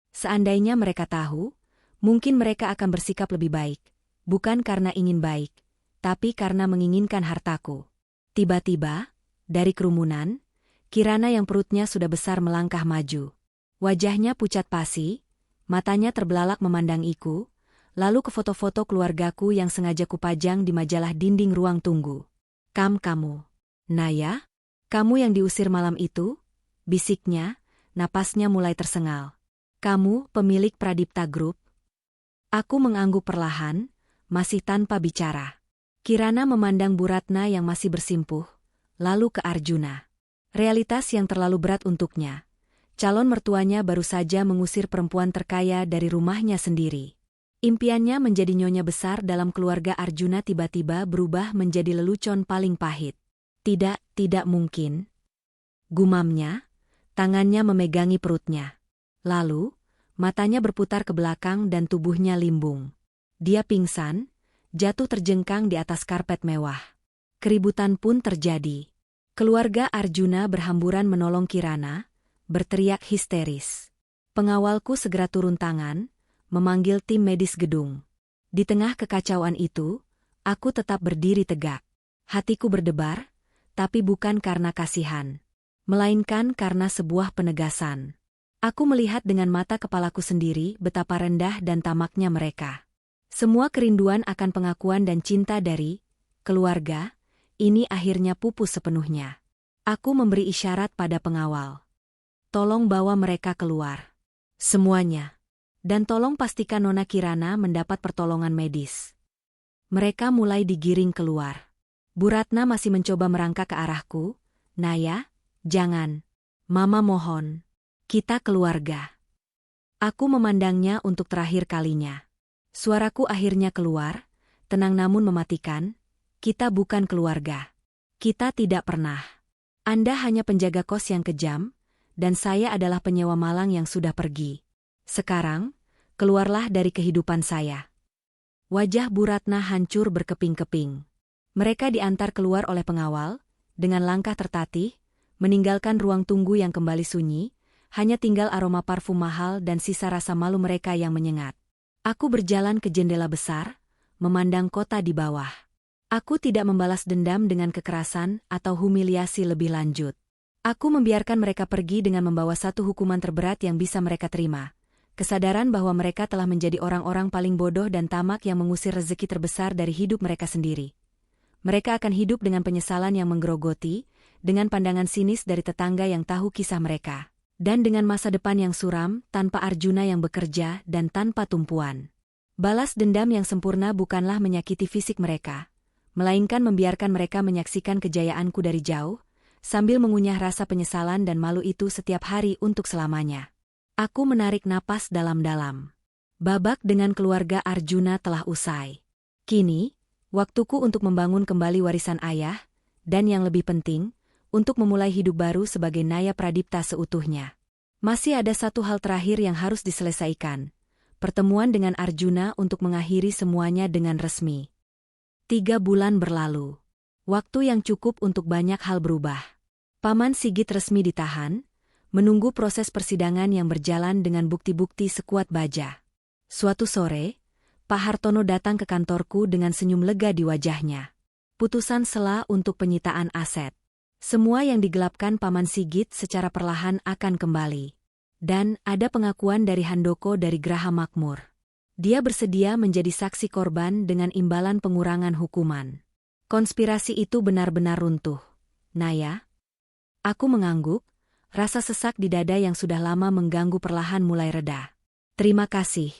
Seandainya mereka tahu, mungkin mereka akan bersikap lebih baik, bukan karena ingin baik, tapi karena menginginkan hartaku. Tiba-tiba, dari kerumunan, Kirana yang perutnya sudah besar melangkah maju. Wajahnya pucat pasi, matanya terbelalak memandang Iku, lalu ke foto-foto keluargaku yang sengaja kupajang di majalah dinding ruang tunggu. Kamu, Naya? Kamu yang diusir malam itu? Bisiknya, napasnya mulai tersengal. Kamu, pemilik Pradipta Group? Aku mengangguk perlahan, masih tanpa bicara. Kirana memandang Bu Ratna yang masih bersimpuh, lalu ke Arjuna. Realitas yang terlalu berat untuknya. Calon mertuanya baru saja mengusir perempuan terkaya dari rumahnya sendiri. Impiannya menjadi nyonya besar dalam keluarga Arjuna tiba-tiba berubah menjadi lelucon paling pahit. Tidak mungkin. Gumamnya, tangannya memegangi perutnya. Lalu, matanya berputar ke belakang dan tubuhnya limbung. Dia pingsan, jatuh terjengkang di atas karpet mewah. Keributan pun terjadi. Keluarga Arjuna berhamburan menolong Kirana, berteriak histeris. Pengawalku segera turun tangan, memanggil tim medis gedung. Di tengah kekacauan itu, aku tetap berdiri tegak. Hatiku berdebar, tapi bukan karena kasihan, melainkan karena sebuah penegasan. Aku melihat dengan mata kepalaku sendiri betapa rendah dan tamaknya mereka. Semua kerinduan akan pengakuan dan cinta dari keluarga, ini akhirnya pupus sepenuhnya. Aku memberi isyarat pada pengawal. Tolong bawa mereka keluar. Semuanya. Dan tolong pastikan Nona Kirana mendapat pertolongan medis. Mereka mulai digiring keluar. Bu Ratna masih mencoba merangkak ke arahku. Naya, jangan. Mama mohon. Kita keluarga. Aku memandangnya untuk terakhir kalinya. Suaraku akhirnya keluar, tenang namun mematikan. Kita bukan keluarga. Kita tidak pernah. Anda hanya penjaga kos yang kejam, dan saya adalah penyewa malang yang sudah pergi. Sekarang, keluarlah dari kehidupan saya. Wajah Bu Ratna hancur berkeping-keping. Mereka diantar keluar oleh pengawal, dengan langkah tertatih, meninggalkan ruang tunggu yang kembali sunyi, hanya tinggal aroma parfum mahal dan sisa rasa malu mereka yang menyengat. Aku berjalan ke jendela besar, memandang kota di bawah. Aku tidak membalas dendam dengan kekerasan atau humiliasi lebih lanjut. Aku membiarkan mereka pergi dengan membawa satu hukuman terberat yang bisa mereka terima. Kesadaran bahwa mereka telah menjadi orang-orang paling bodoh dan tamak yang mengusir rezeki terbesar dari hidup mereka sendiri. Mereka akan hidup dengan penyesalan yang menggerogoti, dengan pandangan sinis dari tetangga yang tahu kisah mereka. Dan dengan masa depan yang suram, tanpa Arjuna yang bekerja dan tanpa tumpuan. Balas dendam yang sempurna bukanlah menyakiti fisik mereka, melainkan membiarkan mereka menyaksikan kejayaanku dari jauh, sambil mengunyah rasa penyesalan dan malu itu setiap hari untuk selamanya. Aku menarik napas dalam-dalam. Babak dengan keluarga Arjuna telah usai. Kini, waktuku untuk membangun kembali warisan ayah, dan yang lebih penting, untuk memulai hidup baru sebagai Naya Pradipta seutuhnya. Masih ada satu hal terakhir yang harus diselesaikan. Pertemuan dengan Arjuna untuk mengakhiri semuanya dengan resmi. 3 bulan berlalu. Waktu yang cukup untuk banyak hal berubah. Paman Sigit resmi ditahan, menunggu proses persidangan yang berjalan dengan bukti-bukti sekuat baja. Suatu sore, Pak Hartono datang ke kantorku dengan senyum lega di wajahnya. Putusan sela untuk penyitaan aset. Semua yang digelapkan Paman Sigit secara perlahan akan kembali. Dan ada pengakuan dari Handoko dari Graha Makmur. Dia bersedia menjadi saksi korban dengan imbalan pengurangan hukuman. Konspirasi itu benar-benar runtuh. Naya? Aku mengangguk, rasa sesak di dada yang sudah lama mengganggu perlahan mulai reda. Terima kasih,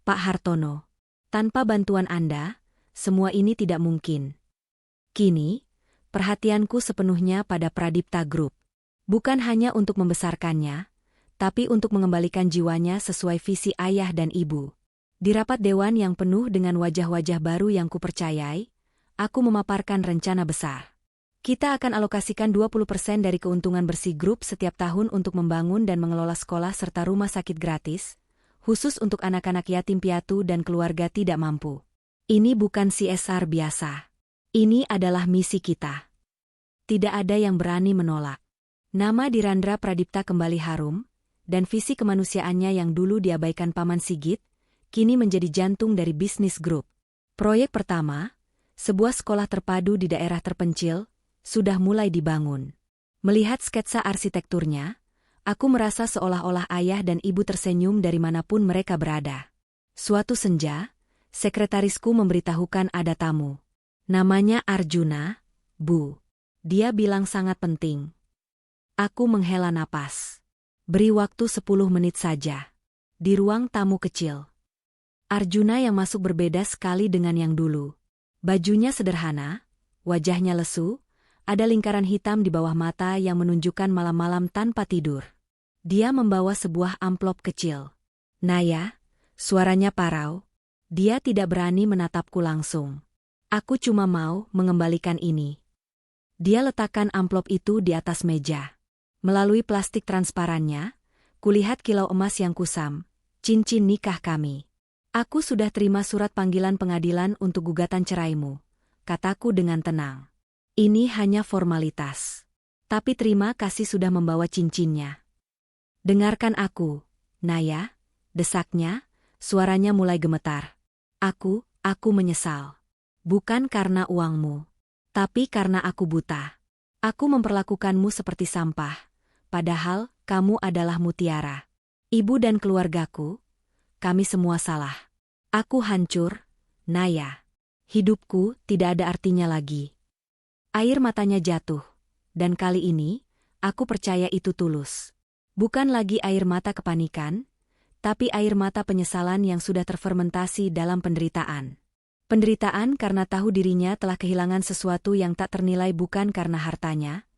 Pak Hartono. Tanpa bantuan Anda, semua ini tidak mungkin. Kini, perhatianku sepenuhnya pada Pradipta Group. Bukan hanya untuk membesarkannya, tapi untuk mengembalikan jiwanya sesuai visi ayah dan ibu. Di rapat dewan yang penuh dengan wajah-wajah baru yang kupercayai, aku memaparkan rencana besar. Kita akan alokasikan 20% dari keuntungan bersih grup setiap tahun untuk membangun dan mengelola sekolah serta rumah sakit gratis, khusus untuk anak-anak yatim piatu dan keluarga tidak mampu. Ini bukan CSR biasa. Ini adalah misi kita. Tidak ada yang berani menolak. Nama Dirandra Pradipta kembali harum, dan visi kemanusiaannya yang dulu diabaikan Paman Sigit, kini menjadi jantung dari bisnis grup. Proyek pertama, sebuah sekolah terpadu di daerah terpencil, sudah mulai dibangun. Melihat sketsa arsitekturnya, aku merasa seolah-olah ayah dan ibu tersenyum dari manapun mereka berada. Suatu senja, sekretarisku memberitahukan ada tamu. Namanya Arjuna, Bu. Dia bilang sangat penting. Aku menghela napas. Beri waktu 10 menit saja. Di ruang tamu kecil. Arjuna yang masuk berbeda sekali dengan yang dulu. Bajunya sederhana, wajahnya lesu, ada lingkaran hitam di bawah mata yang menunjukkan malam-malam tanpa tidur. Dia membawa sebuah amplop kecil. Naya, suaranya parau. Dia tidak berani menatapku langsung. Aku cuma mau mengembalikan ini. Dia letakkan amplop itu di atas meja. Melalui plastik transparannya, kulihat kilau emas yang kusam, cincin nikah kami. Aku sudah terima surat panggilan pengadilan untuk gugatan ceraimu, kataku dengan tenang. Ini hanya formalitas. Tapi terima kasih sudah membawa cincinnya. Dengarkan aku, Naya, desaknya, suaranya mulai gemetar. Aku menyesal. Bukan karena uangmu. Tapi karena aku buta. Aku memperlakukanmu seperti sampah, padahal kamu adalah mutiara. Ibu dan keluargaku, kami semua salah. Aku hancur, Naya. Hidupku tidak ada artinya lagi. Air matanya jatuh, dan kali ini, aku percaya itu tulus. Bukan lagi air mata kepanikan, tapi air mata penyesalan yang sudah terfermentasi dalam penderitaan. Penderitaan karena tahu dirinya telah kehilangan sesuatu yang tak ternilai bukan karena hartanya,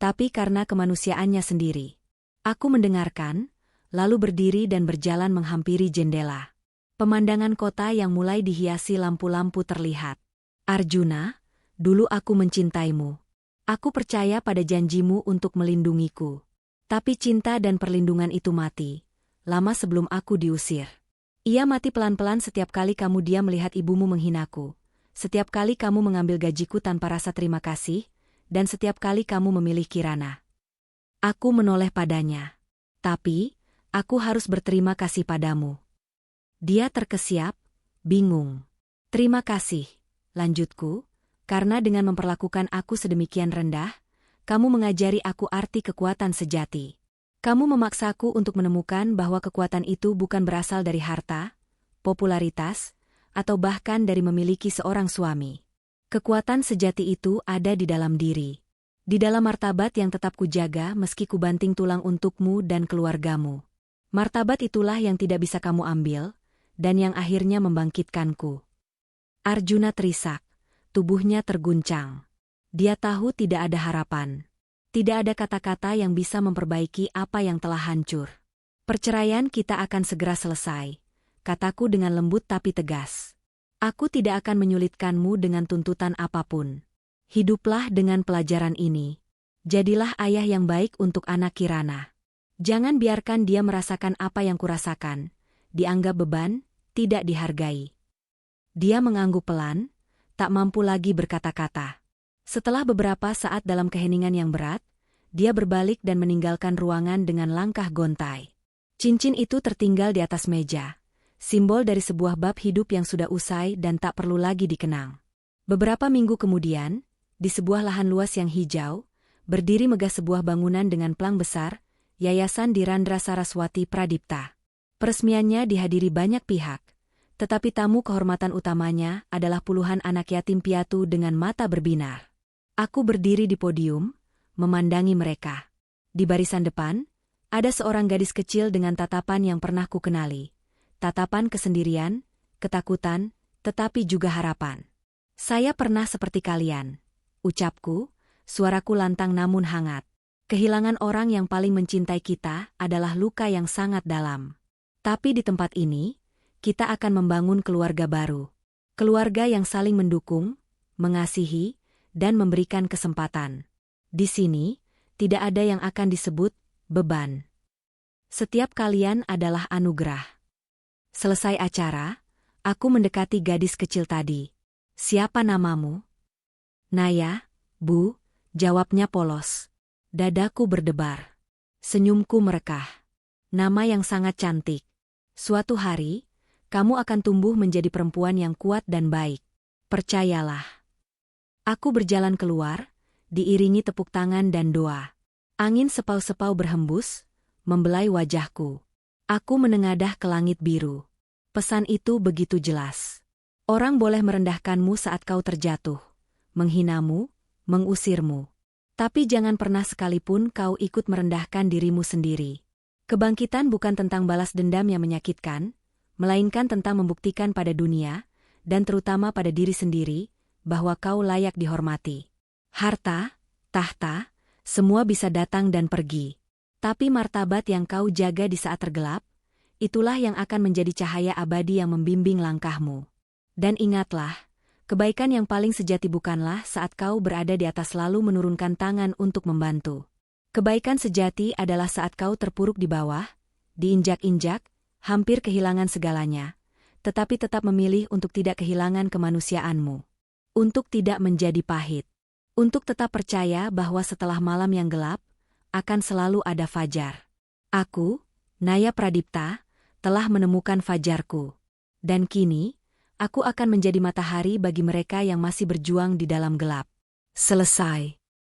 tapi karena kemanusiaannya sendiri. Aku mendengarkan, lalu berdiri dan berjalan menghampiri jendela. Pemandangan kota yang mulai dihiasi lampu-lampu terlihat. Arjuna, dulu aku mencintaimu. Aku percaya pada janjimu untuk melindungiku. Tapi cinta dan perlindungan itu mati, lama sebelum aku diusir. Ia mati pelan-pelan setiap kali kamu diam melihat ibumu menghinaku, setiap kali kamu mengambil gajiku tanpa rasa terima kasih, dan setiap kali kamu memilih Kirana. Aku menoleh padanya. Tapi, aku harus berterima kasih padamu. Dia terkesiap, bingung. Terima kasih, lanjutku. Karena dengan memperlakukan aku sedemikian rendah, kamu mengajari aku arti kekuatan sejati. Kamu memaksaku untuk menemukan bahwa kekuatan itu bukan berasal dari harta, popularitas, atau bahkan dari memiliki seorang suami. Kekuatan sejati itu ada di dalam diri. Di dalam martabat yang tetap kujaga meski kubanting tulang untukmu dan keluargamu. Martabat itulah yang tidak bisa kamu ambil, dan yang akhirnya membangkitkanku. Arjuna terisak. Tubuhnya terguncang. Dia tahu tidak ada harapan. Tidak ada kata-kata yang bisa memperbaiki apa yang telah hancur. Perceraian kita akan segera selesai, kataku dengan lembut tapi tegas. Aku tidak akan menyulitkanmu dengan tuntutan apapun. Hiduplah dengan pelajaran ini. Jadilah ayah yang baik untuk anak Kirana. Jangan biarkan dia merasakan apa yang kurasakan. Dianggap beban, tidak dihargai. Dia mengangguk pelan, tak mampu lagi berkata-kata. Setelah beberapa saat dalam keheningan yang berat, dia berbalik dan meninggalkan ruangan dengan langkah gontai. Cincin itu tertinggal di atas meja, simbol dari sebuah bab hidup yang sudah usai dan tak perlu lagi dikenang. Beberapa minggu kemudian, di sebuah lahan luas yang hijau, berdiri megah sebuah bangunan dengan plang besar, Yayasan Dirandra Saraswati Pradipta. Peresmiannya dihadiri banyak pihak. Tetapi tamu kehormatan utamanya adalah puluhan anak yatim piatu dengan mata berbinar. Aku berdiri di podium, memandangi mereka. Di barisan depan, ada seorang gadis kecil dengan tatapan yang pernah kukenali. Tatapan kesendirian, ketakutan, tetapi juga harapan. Saya pernah seperti kalian, ucapku, suaraku lantang namun hangat. Kehilangan orang yang paling mencintai kita adalah luka yang sangat dalam. Tapi di tempat ini, kita akan membangun keluarga baru. Keluarga yang saling mendukung, mengasihi, dan memberikan kesempatan. Di sini, tidak ada yang akan disebut beban. Setiap kalian adalah anugerah. Selesai acara, aku mendekati gadis kecil tadi. Siapa namamu? Naya, Bu, jawabnya polos. Dadaku berdebar. Senyumku merekah. Nama yang sangat cantik. Suatu hari, kamu akan tumbuh menjadi perempuan yang kuat dan baik. Percayalah. Aku berjalan keluar, diiringi tepuk tangan dan doa. Angin sepau-sepau berhembus, membelai wajahku. Aku menengadah ke langit biru. Pesan itu begitu jelas. Orang boleh merendahkanmu saat kau terjatuh, menghinamu, mengusirmu. Tapi jangan pernah sekalipun kau ikut merendahkan dirimu sendiri. Kebangkitan bukan tentang balas dendam yang menyakitkan, melainkan tentang membuktikan pada dunia, dan terutama pada diri sendiri, bahwa kau layak dihormati. Harta, tahta, semua bisa datang dan pergi. Tapi martabat yang kau jaga di saat tergelap, itulah yang akan menjadi cahaya abadi yang membimbing langkahmu. Dan ingatlah, kebaikan yang paling sejati bukanlah saat kau berada di atas lalu menurunkan tangan untuk membantu. Kebaikan sejati adalah saat kau terpuruk di bawah, diinjak-injak, hampir kehilangan segalanya, tetapi tetap memilih untuk tidak kehilangan kemanusiaanmu. Untuk tidak menjadi pahit. Untuk tetap percaya bahwa setelah malam yang gelap, akan selalu ada fajar. Aku, Naya Pradipta, telah menemukan fajarku. Dan kini, aku akan menjadi matahari bagi mereka yang masih berjuang di dalam gelap. Selesai.